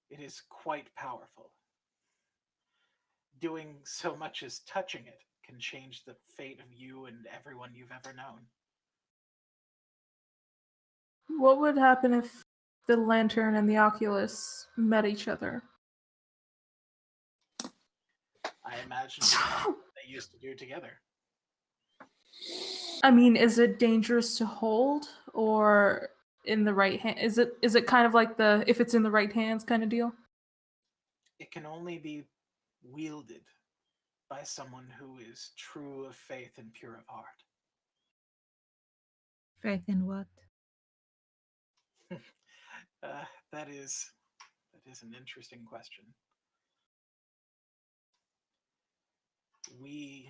It is quite powerful. Doing so much as touching it can change the fate of you and everyone you've ever known.
What would happen if the lantern and the Oculus met each other?
I imagine they used to do together.
I mean, is it dangerous to hold or in the right hand? Is it kind of like the if it's in the right hands kind of deal?
It can only be wielded by someone who is true of faith and pure of heart.
faith in what?
That is an interesting question. We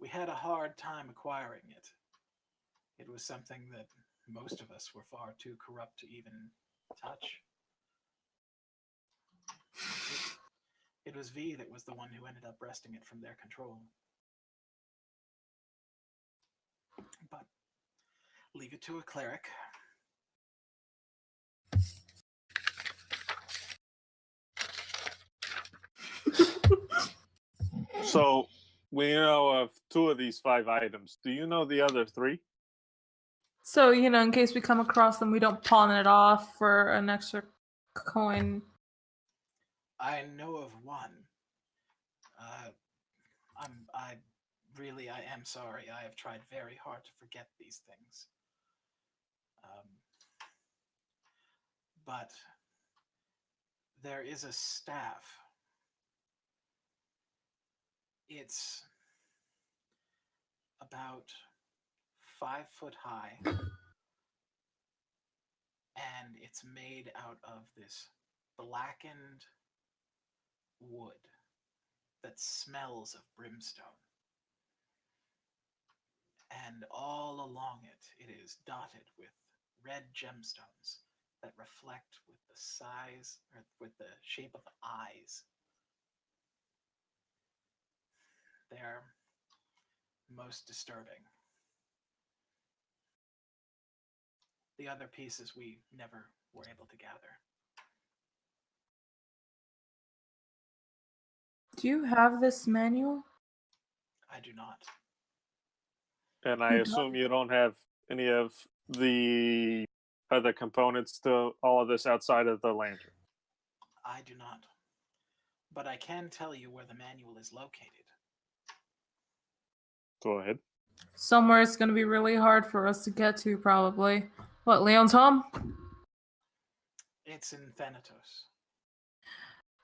had a hard time acquiring it. It was something that most of us were far too corrupt to even touch. It was V that was the one who ended up wresting it from their control. But leave it to a cleric.
So, we know of 2 of these 5 items. Do you know the other 3?
So, in case we come across them, we don't pawn it off for an extra coin.
I know of one. I am sorry. I have tried very hard to forget these things. But there is a staff. It's about 5 foot high, and it's made out of this blackened wood that smells of brimstone. And all along it is dotted with red gemstones that reflect with the size or with the shape of eyes. They're most disturbing. The other pieces we never were able to gather.
Do you have this manual?
I do not.
And I
Who
assume
does?
you don't have any of the other components to all of this outside of the lantern.
I do not. But I can tell you where the manual is located.
Go ahead.
Somewhere it's going to be really hard for us to get to, probably. What, Leon's home?
It's in Thanatos.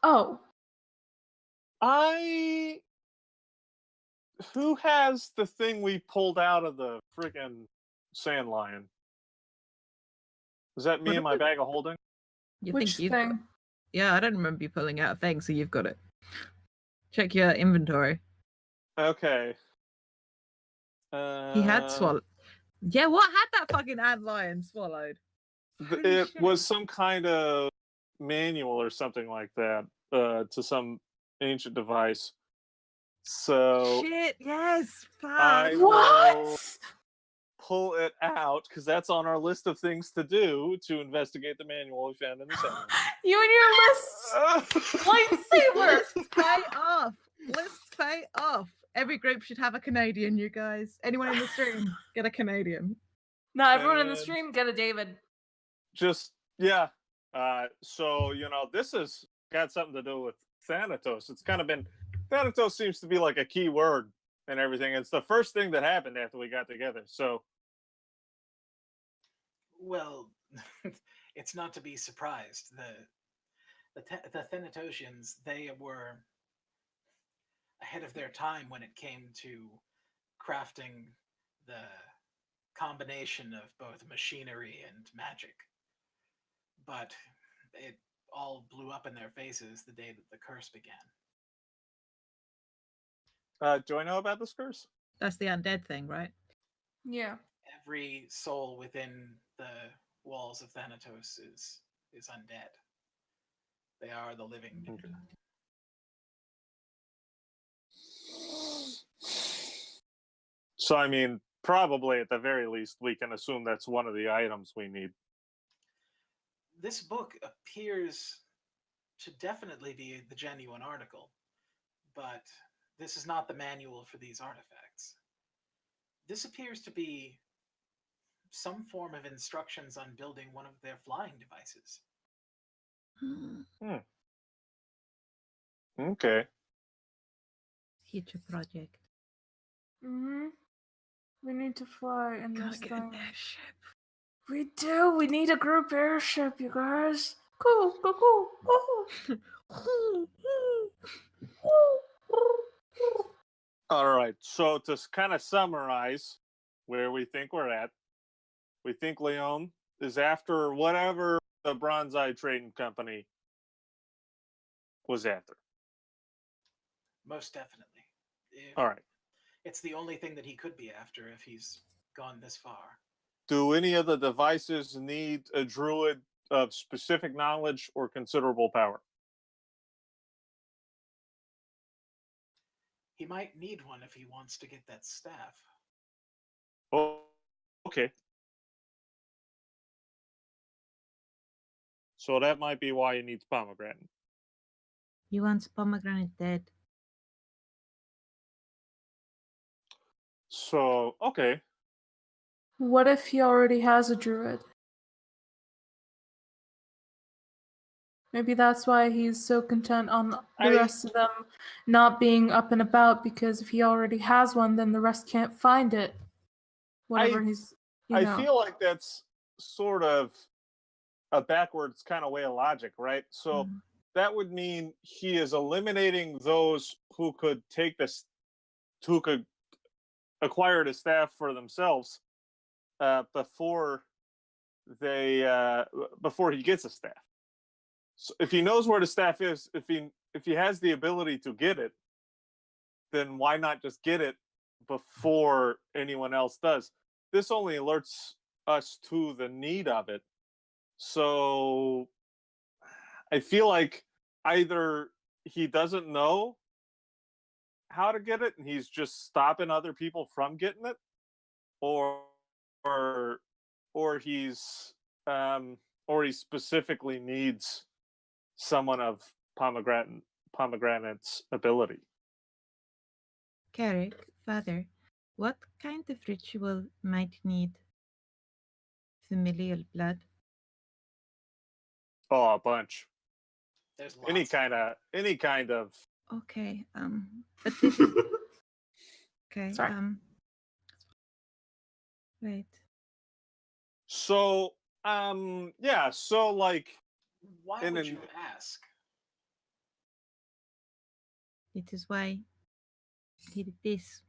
Oh,
Who has the thing we pulled out of the friggin' sand lion? Is that me
What
in my
is it?
bag of holding?
You
which
think you've
thing?
got... Yeah, I don't remember you pulling out a thing, so you've got it. Check your inventory.
Okay.
He had swallowed. Yeah, what had that fucking ant-lion swallowed? Holy
It
shit.
was some kind of manual or something like that to some ancient device. So
Shit, yes,
I
fuck.
will
What?
pull it out because that's on our list of things to do to investigate the manual we found in the sand.
You and your lists. Lightsaber.
Lists pay off. Lists pay off. Every group should have a Canadian, you guys. Anyone in the stream, get a Canadian.
No, everyone in the
And
stream, get a David.
just yeah. So this has got something to do with Thanatos. It's kind of been Thanatos seems to be like a key word and everything. It's the first thing that happened after we got together. So
Well, it's not to be surprised. The Thanatosians, they were ahead of their time when it came to crafting the combination of both machinery and magic. But it all blew up in their faces the day that the curse began.
do I know about this curse?
That's the undead thing, right?
Yeah.
Every soul within the walls of Thanatos is undead. They are the living dead.
Okay. So I mean, probably at the very least, we can assume that's one of the items we need.
This book appears to definitely be the genuine article, but this is not the manual for these artifacts. This appears to be some form of instructions on building one of their flying devices.
Okay.
Future project.
Mm-hmm. We need to fly in
Gotta
this
get
thing.
an airship.
We do. We need a group airship, you guys. Cool, cool, cool.
All right. So to kind of summarize where we think we're at, we think Leon is after whatever the Bronze Eye Trading Company was after.
Most definitely.
All right.
It's the only thing that he could be after if he's gone this far.
Do any of the devices need a druid of specific knowledge or considerable power?
He might need one if he wants to get that staff.
Oh, okay. So that might be why he needs pomegranate.
He wants pomegranate dead.
So, okay.
What if he already has a druid? Maybe that's why he's so content on the rest of them not being up and about, because if he already has one, then the rest can't find it. Whatever he's,
I feel like that's sort of a backwards kind of way of logic, right? So that would mean he is eliminating those who could take this, who could acquire the staff for themselves before he gets a staff. So if he knows where the staff is, if he has the ability to get it, then why not just get it before anyone else does? This only alerts us to the need of it. So I feel like either he doesn't know how to get it and he's just stopping other people from getting it, or he specifically needs someone of pomegranate's ability.
Carrick, father, what kind of ritual might need familial blood?
Oh, a bunch.
There's lots.
Any kind of.
Okay, but this is okay.
Sorry?
Wait.
So, yeah. So, like,
Why
in
would
an-
you ask?
It is why he did this.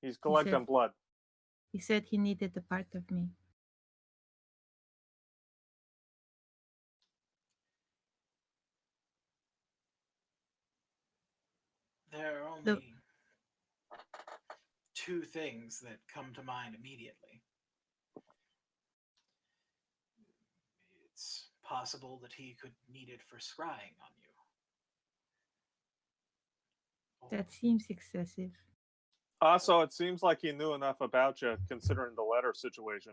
he's collecting blood.
He said he needed a part of me.
There are only two things that come to mind immediately. It's possible that he could need it for scrying on you.
That seems excessive.
Also, it seems like he knew enough about you, considering the letter situation.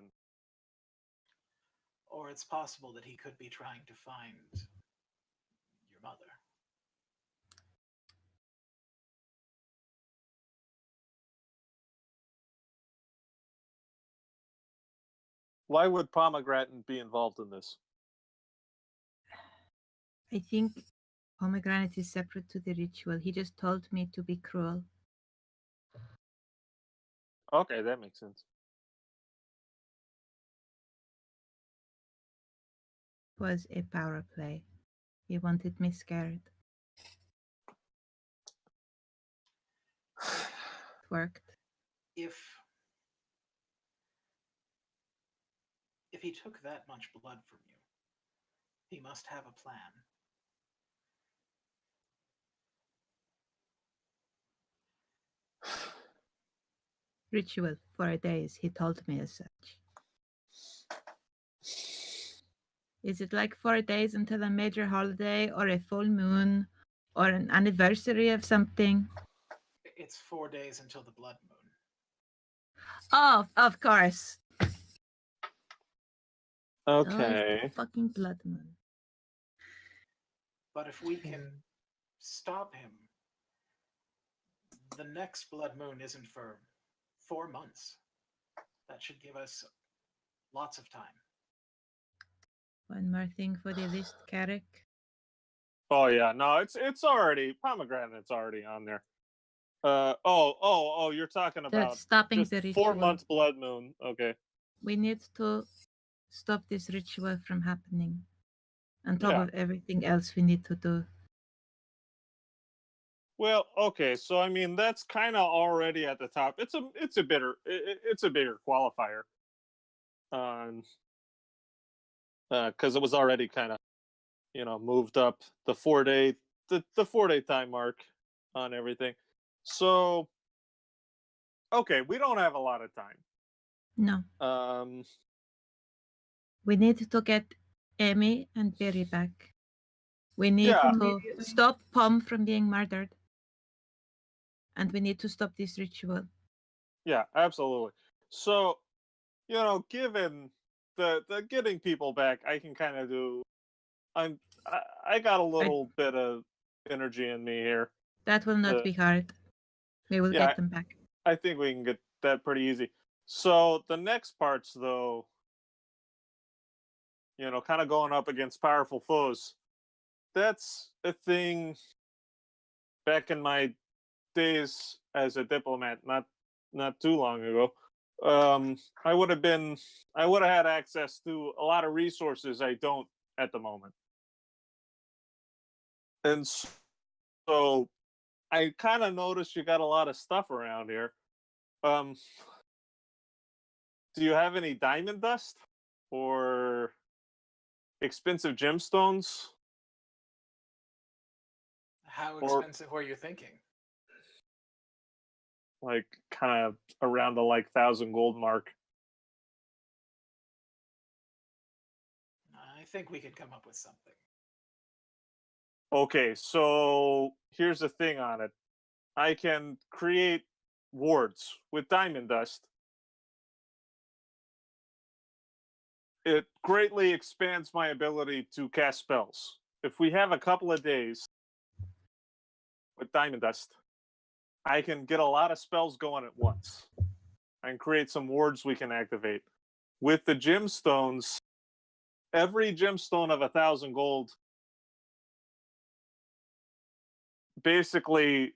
Or it's possible that he could be trying to find your mother.
Why would Pomegranate be involved in this?
I think pomegranate is separate to the ritual. He just told me to be cruel.
Okay, that makes sense.
It was a power play. He wanted me scared. It worked.
If he took that much blood from you, he must have a plan.
Ritual 4 days, he told me as such. Is it like 4 days until a major holiday or a full moon or an anniversary of something?
It's 4 days until the blood moon.
Oh, of course.
Okay.
Oh, it's the fucking blood moon.
But if we can stop him, the next blood moon isn't for 4 months. That should give us lots of time.
One more thing for the list, Carrick.
Oh yeah, no, it's already Pomegranate's already on there. You're talking about
stopping
just
the ritual.
4 months blood moon. Okay.
We need to stop this ritual from happening. On top
Yeah.
of everything else we need to do.
Well, okay, so I mean that's kind of already at the top. It's a bigger qualifier, because it was already kind of moved up the 4 day the 4 day time mark on everything. So okay, we don't have a lot of time.
No.
Um,
We need to get Amy and Barry back. We need
Yeah.
to stop Pom from being murdered. And we need to stop this ritual.
yeah, absolutely. So, given the getting people back, I can kind of do. I got a little bit of energy in me here.
That will not be hard. We will
Yeah,
get them back.
I think we can get that pretty easy. So the next parts, though, kind of going up against powerful foes. That's a thing. Back in my days as a diplomat, not too long ago, I would have had access to a lot of resources I don't at the moment, and so I kind of noticed you got a lot of stuff around here. Do you have any diamond dust or expensive gemstones?
How expensive were you thinking?
Like kind of around the 1,000 gold mark.
I think we could come up with something.
Okay, so here's the thing on it. I can create wards with diamond dust. It greatly expands my ability to cast spells. If we have a couple of days, with diamond dust, I can get a lot of spells going at once. I can create some wards we can activate. With the gemstones, every gemstone of 1,000 gold, basically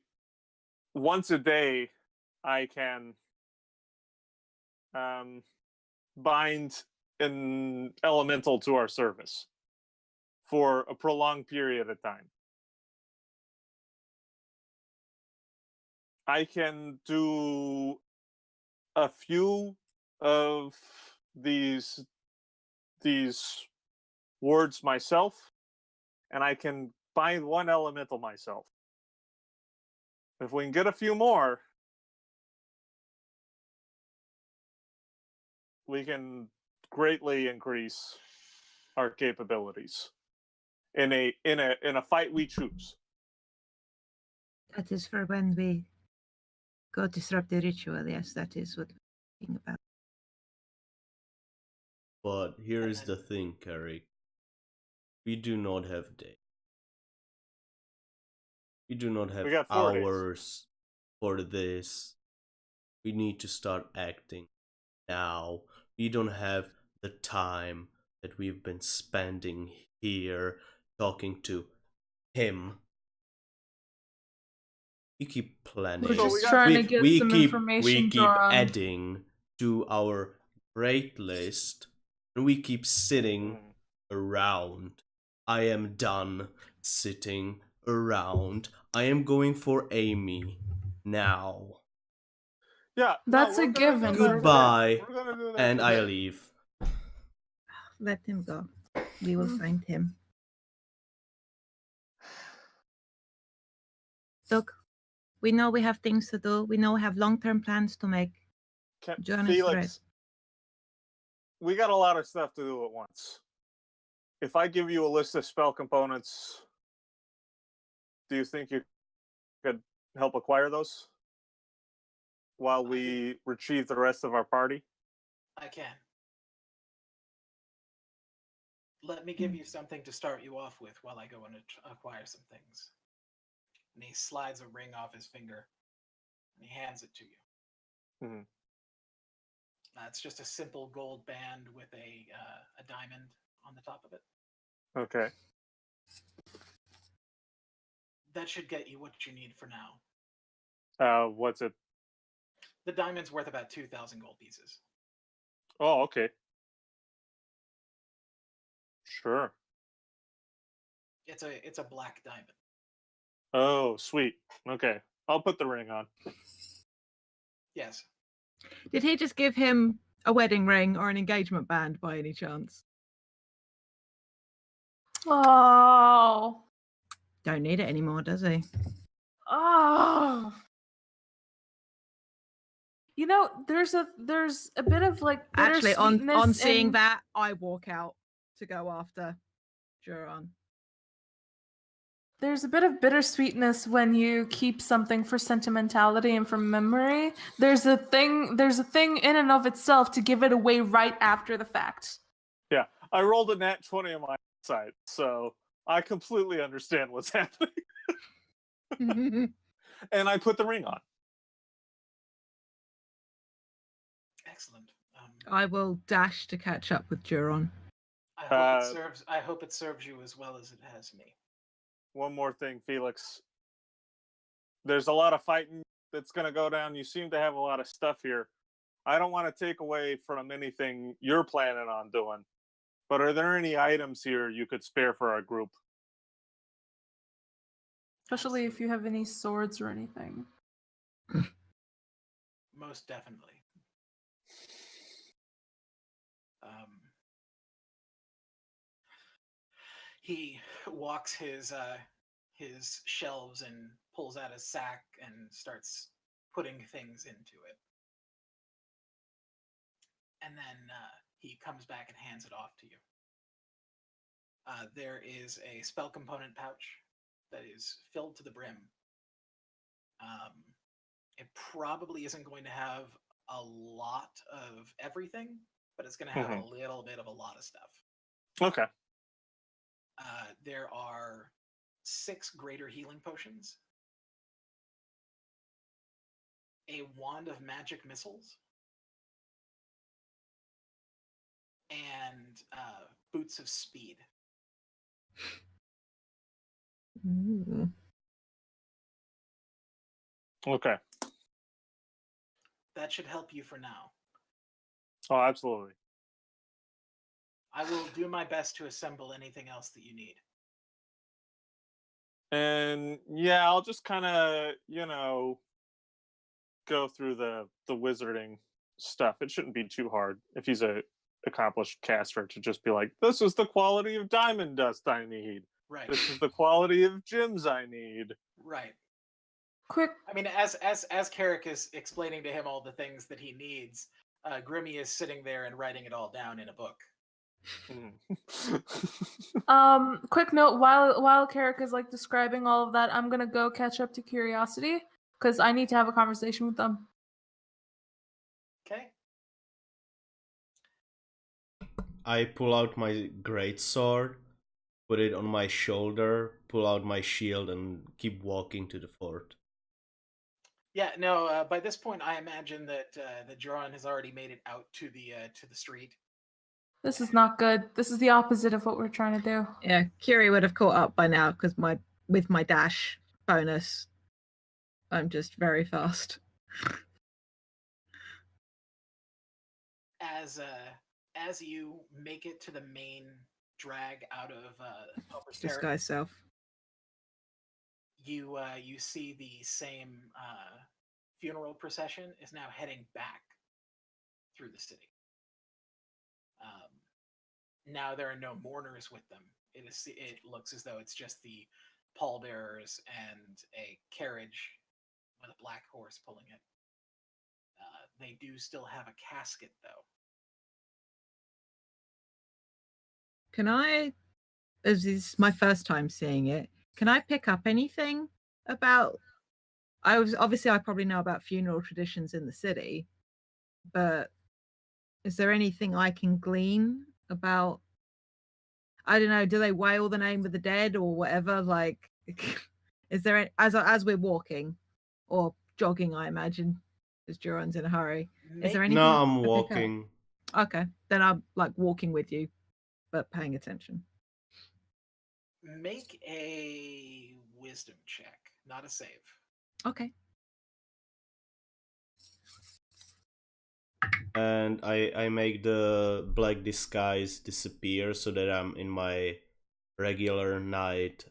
once a day, I can bind an elemental to our service for a prolonged period of time. I can do a few of these wards myself, and I can bind one elemental myself. If we can get a few more, we can greatly increase our capabilities in a fight we choose.
That is for when we go disrupt the ritual. Yes, that is what we're thinking about.
But here is the thing, Carrick. We do not have days. We do not have
We got 4 days.
hours for this. We need to start acting now. We don't have the time that we've been spending here talking to him. We keep planning.
We're
So
just
we got-
trying to get some information,
we keep
Joran.
adding to our rate list, and we keep sitting around. I am done sitting around. I am going for Amy now.
Yeah,
That's
we're
a
gonna do
given.
that
Goodbye.
today. We're gonna do that
And
today.
I leave.
Let him go. We will find him. Look, we know we have things to do. We know we have long-term plans to make. Join us,
Felix, we got a lot of stuff to do at once. If I give you a list of spell components, do you think you could help acquire those while we retrieve the rest of our party?
I can. Let me give you something to start you off with while I go and acquire some things. And he slides a ring off his finger, and he hands it to you.
Mhm.
It's just a simple gold band with a diamond on the top of it.
Okay.
That should get you what you need for now.
What's it?
The diamond's worth about 2,000 gold pieces.
Oh, okay. Sure.
It's a black diamond.
Oh, sweet. Okay. I'll put the ring on.
Yes.
Did he just give him a wedding ring or an engagement band by any chance?
Oh.
Don't need it anymore, does he?
Oh. You know, there's a bit of like
Actually, on seeing
in...
that, I walk out to go after Joran.
There's a bit of bittersweetness when you keep something for sentimentality and for memory. There's a thing in and of itself to give it away right after the fact.
Yeah, I rolled a nat 20 on my side, so I completely understand what's happening. And I put the ring on.
Excellent.
I will dash to catch up with Joran.
I hope it serves you as well as it has me.
One more thing, Felix. There's a lot of fighting that's going to go down. You seem to have a lot of stuff here. I don't want to take away from anything you're planning on doing, but are there any items here you could spare for our group?
Especially if you have any swords or anything.
Most definitely. He walks his shelves and pulls out his sack and starts putting things into it. And then he comes back and hands it off to you. There is a spell component pouch that is filled to the brim. It probably isn't going to have a lot of everything, but it's going to have a little bit of a lot of stuff.
Okay.
There are 6 greater healing potions a wand of magic missiles, and boots of speed.
Ooh.
Okay.
That should help you for now.
Oh, absolutely.
I will do my best to assemble anything else that you need.
And yeah, I'll just kind of, go through the wizarding stuff. It shouldn't be too hard if he's a accomplished caster to just be like, this is the quality of diamond dust I need.
Right.
This is the quality of gems I need.
Right.
Quick,
I mean, as Carrick is explaining to him all the things that he needs, Grimmy is sitting there and writing it all down in a book.
quick note, while Carrick is like describing all of that, I'm gonna go catch up to Curiosity because I need to have a conversation with them.
Okay.
I pull out my greatsword, put it on my shoulder, pull out my shield, and keep walking to the fort.
Yeah. No. By this point, I imagine that the Joran has already made it out to the street.
This is not good. This is the opposite of what we're trying to do.
Yeah, Curie would have caught up by now because with my dash bonus, I'm just very fast.
As you make it to the main drag out of Helper's Terrace,
Disguise self.
you see the same funeral procession is now heading back through the city. Now there are no mourners with them. It looks as though it's just the pallbearers and a carriage with a black horse pulling it. They do still have a casket, though.
Can I, as this is my first time seeing it, can I pick up anything about? I probably know about funeral traditions in the city, but is there anything I can glean about? I don't know. Do they wail the name of the dead or whatever? Like, is there as we're walking or jogging? I imagine, because Duran's in a hurry. Is there anything?
No, I'm
I pick up?
walking.
Okay, then I'm like walking with you, but paying attention.
Make a wisdom check, not a save.
Okay.
And I make the black disguise disappear so that I'm in my regular knight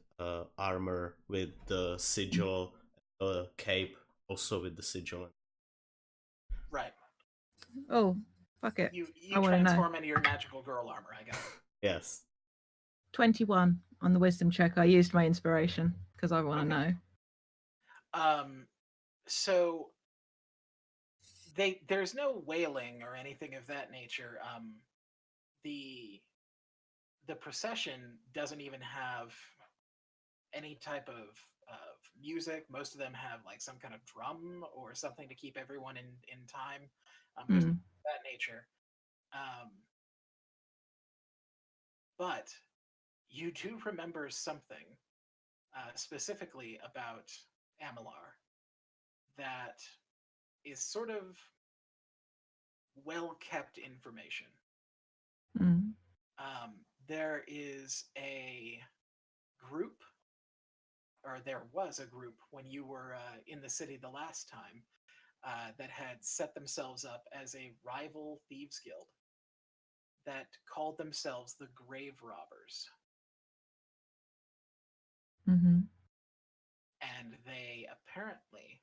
armor with the sigil, cape also with the sigil.
Right.
Oh, fuck it.
You
I wanna know.
transform into your magical girl armor, I got it.
Yes.
21 on the wisdom check. I used my inspiration because I want to know.
So there's no wailing or anything of that nature. The procession doesn't even have any type of music. Most of them have like some kind of drum or something to keep everyone in time. There's that nature. But you do remember something specifically about Amalar that is sort of well-kept information. There is a group, or there was a group when you were in the city the last time, that had set themselves up as a rival thieves guild that called themselves the Grave Robbers. And they apparently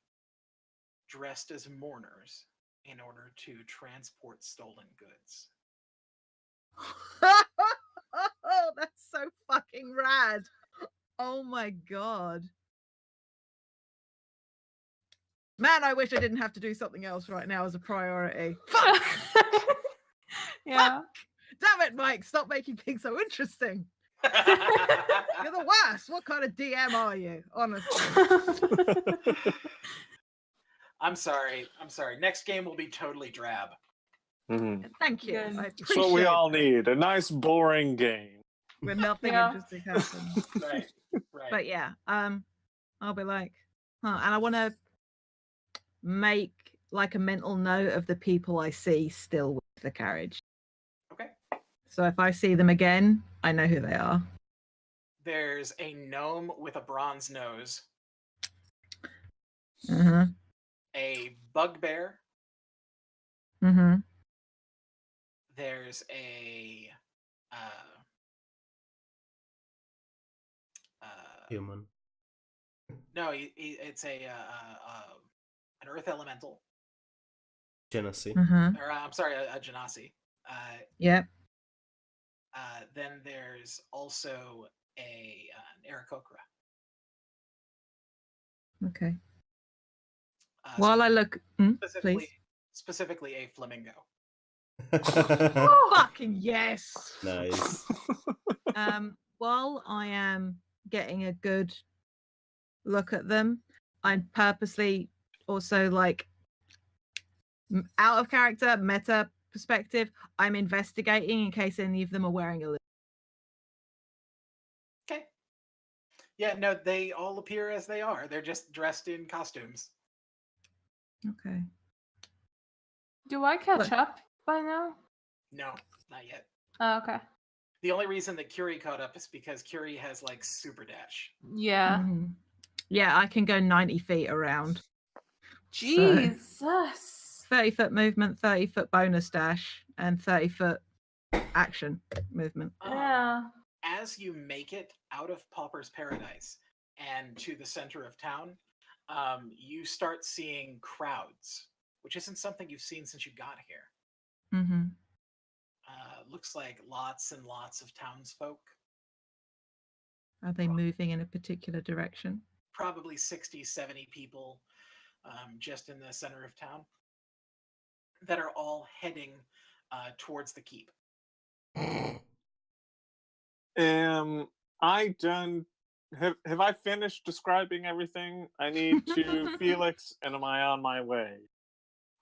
dressed as mourners in order to transport stolen goods.
Oh, that's so fucking rad. Oh my god. Man, I wish I didn't have to do something else right now as a priority. Fuck!
Yeah.
Damn it, Mike, stop making things so interesting. You're the worst. What kind of DM are you, honestly?
I'm sorry. Next game will be totally drab.
Thank you.
Good.
I
That's
appreciate
what we all
that.
need. A nice, boring game.
Where nothing
Yeah.
interesting happens.
Right.
But yeah, I'll be like, and I want to make like a mental note of the people I see still with the carriage.
Okay.
So if I see them again, I know who they are.
There's a gnome with a bronze nose,
Uh-huh.
a bugbear.
Mm-hmm.
There's a
Human.
no, it's an earth elemental,
Genasi.
Uh-huh.
or I'm sorry, a genasi.
Yep.
Then there's also an Aarakocra.
Okay.
Uh,
While I look,
specifically,
please.
specifically a flamingo.
Oh, fucking yes.
Nice.
While I am getting a good look at them, I'm purposely also like out of character, meta perspective. I'm investigating in case any of them are wearing a.
Okay. Yeah, no, they all appear as they are. They're just dressed in costumes.
Okay.
Do I catch
What?
up by now?
No, not yet.
Oh, okay.
The only reason that Curie caught up is because Curie has like super dash.
Yeah.
Mhm. Yeah, I can go 90 feet around.
Jesus.
30-foot movement, 30-foot bonus dash, and 30-foot action movement.
Yeah.
As you make it out of Pauper's Paradise and to the center of town, you start seeing crowds, which isn't something you've seen since you got here.
Mm-hmm.
Looks like lots and lots of townsfolk.
Are they moving in a particular direction?
Probably 60, 70 people just in the center of town that are all heading towards the keep.
Am I done? Have I finished describing everything I need to Felix, and am I on my way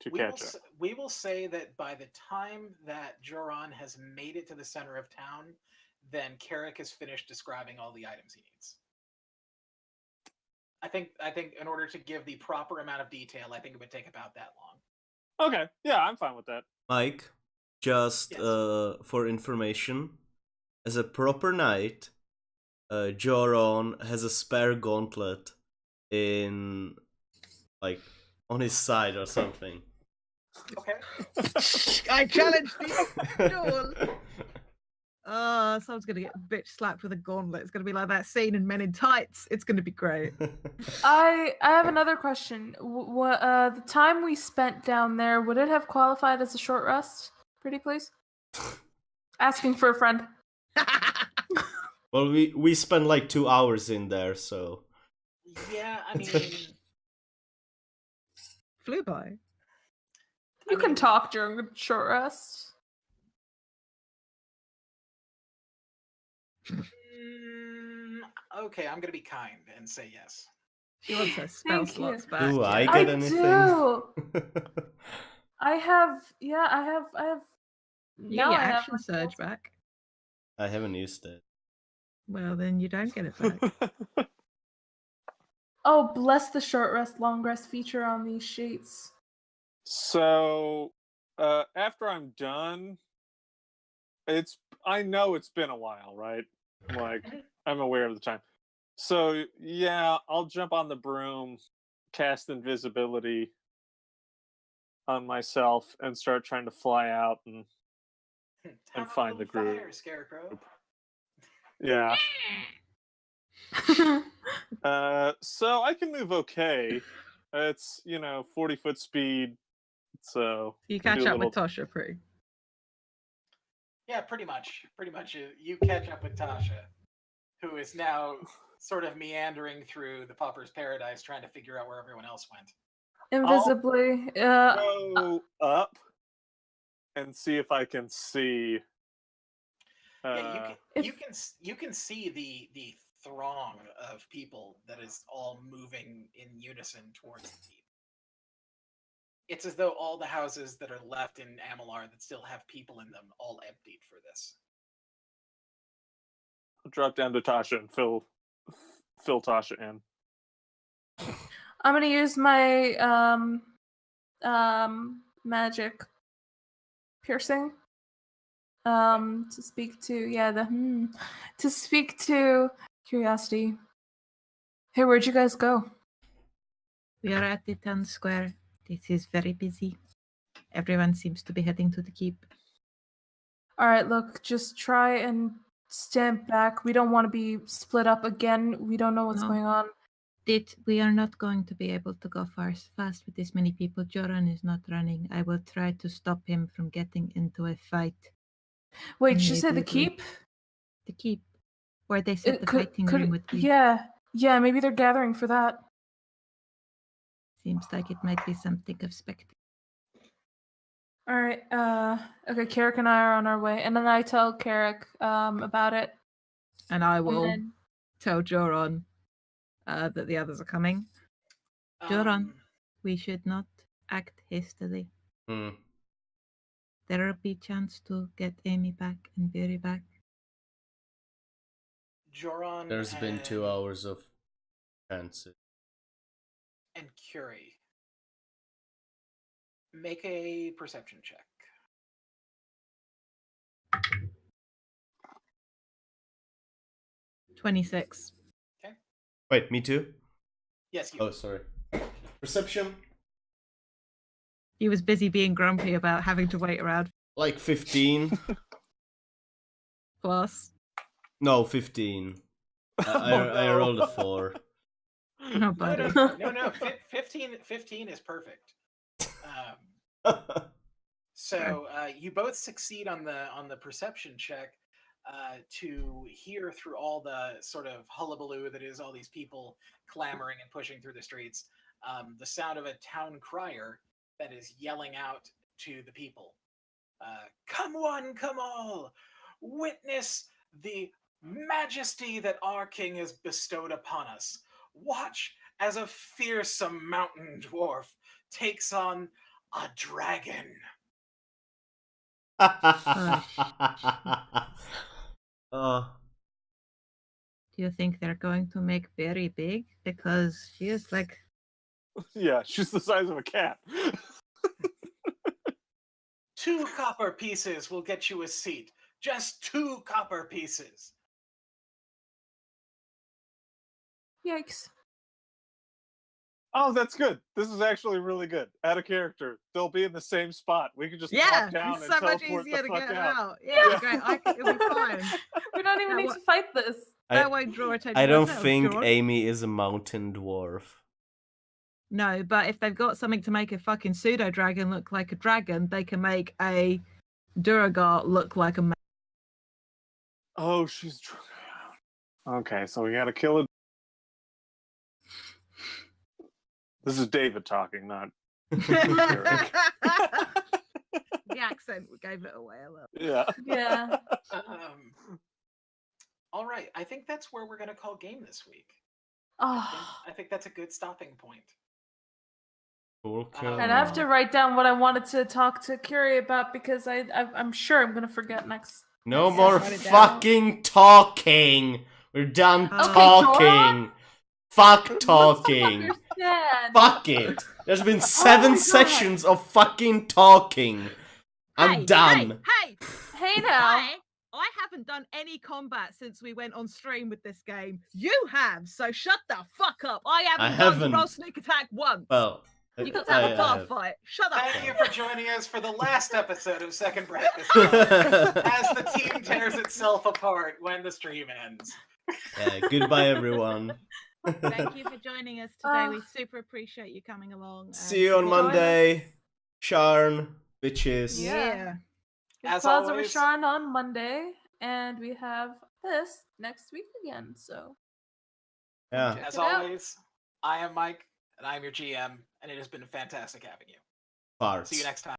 to catch up?
We will say that by the time that Joran has made it to the center of town, then Carrick has finished describing all the items he needs. I think in order to give the proper amount of detail, I think it would take about that long.
Okay, yeah, I'm fine with that.
Mike, just
Yes.
for information, as a proper knight, Joron has a spare gauntlet in, like, on his side or something.
Okay.
I challenge the duel. Someone's gonna get bitch slapped with a gauntlet. It's gonna be like that scene in Men in Tights. It's gonna be great.
I have another question. The time we spent down there, would it have qualified as a short rest? Pretty please. Asking for a friend.
Well, we spent like 2 hours in there, so.
Yeah, I mean,
Flew by.
You can talk during a short rest.
Okay, I'm gonna be kind and say yes.
She wants her spell
Thank you.
slots back.
Do I
yeah.
get
I
anything?
do. I have.
You
now
get your
I have
action surge back.
I haven't used it.
Well, then you don't get it back.
Oh, bless the short rest, long rest feature on these sheets.
So, after I'm done, I know it's been a while, right? Like, I'm aware of the time. So, yeah, I'll jump on the broom, cast invisibility on myself, and start trying to fly out and
Have a
find the
little
group.
fire, Scarecrow.
Yeah. So I can move okay. It's 40-foot speed, so
You
can
catch
do a
up
little.
with Tasha pretty.
Yeah, pretty much. Pretty much, you catch up with Tasha, who is now sort of meandering through the Pauper's Paradise, trying to figure out where everyone else went.
Invisibly.
Go up and see if I can see.
Yeah, you can see the throng of people that is all moving in unison towards the keep. It's as though all the houses that are left in Amalar that still have people in them all emptied for this.
I'll drop down to Tasha and fill Tasha in.
I'm gonna use my magic piercing. To speak to to speak to curiosity. Hey, where'd you guys go?
We are at the town square. This is very busy. Everyone seems to be heading to the keep.
All right, look, just try and stand back. We don't want to be split up again. We don't know what's
No.
going on.
We are not going to be able to go fast with this many people. Joran is not running. I will try to stop him from getting into a fight.
Wait,
And
did you say the
maybe we-
keep?
The keep, where they said the
Could-
fighting
could-
room would be.
Yeah, maybe they're gathering for that.
Seems like it might be something of spectacle.
All right, okay, Carrick and I are on our way, and then I tell Carrick about it.
And I will
then-
tell Joran that the others are coming. Joran,
Um,
we should not act hastily.
Hmm.
There will be chance to get Amy back and Barry back.
Joran
There's been 2 hours of chances.
and Curie. Make a perception check.
$26.
Wait, me too?
Yes, you.
Oh, sorry. Perception?
He was busy being grumpy about having to wait around.
Like 15.
Plus,
No, 15. I rolled a 4.
no, buddy.
No. 15 is perfect. So you both succeed on the perception check to hear through all the sort of hullabaloo that is all these people clamoring and pushing through the streets, the sound of a town crier that is yelling out to the people. Come one, come all, witness the majesty that our king has bestowed upon us. Watch as a fearsome mountain dwarf takes on a dragon.
Oh,
Do you think they're going to make Barry big? Because she is like,
Yeah, she's the size of a cat.
2 copper pieces will get you a seat. Just 2 copper pieces.
Yikes.
Oh, that's good. This is actually really good. Out of character. They'll be in the same spot. We can just
yeah,
pop down
it's
and
so much
teleport
easier
the
to
fuck
get
out.
out. Yeah, great. It'll be fine.
We don't even
Now
need
what-
to fight this.
That won't draw attention.
I don't
ourselves,
think
George.
Amy is a mountain dwarf.
No, but if they've got something to make a fucking pseudo dragon look like a dragon, they can make a Duragar look like a man.
Oh, she's. Okay, so we gotta kill it. This is David talking, not.
The accent gave it away a little.
Yeah.
Yeah.
All right, I think that's where we're going to call game this week.
Oh.
I think that's a good stopping point.
Okay.
And I have to write down what I wanted to talk to Curie about because I'm sure I'm gonna forget next.
No
next
more
session.
fucking talking. We're done
Okay,
talking. Fuck
Let's
talking.
understand.
Fuck it. There's been 7
my God.
sessions of fucking talking. I'm
Hey,
done.
Hey,
Hey now.
I haven't done any combat since we went on stream with this game. You have, so shut the fuck up. I haven't done
haven't.
roll sneak attack once.
Well,
you can have a bar fight. Shut up.
Thank you for joining us for the last episode of Second Practice as the team tears itself apart when the stream ends.
Goodbye, everyone.
Thank you for joining us today. We super appreciate you coming along. and
See you on
supporting us.
Monday. Sharn, bitches.
Yeah.
As
Clouds over
always-
Sharn on Monday, and we have this next week again. So
Yeah.
check
As
it out.
always, I am Mike, and I am your GM, and it has been fantastic having you.
Farts.
See you next time.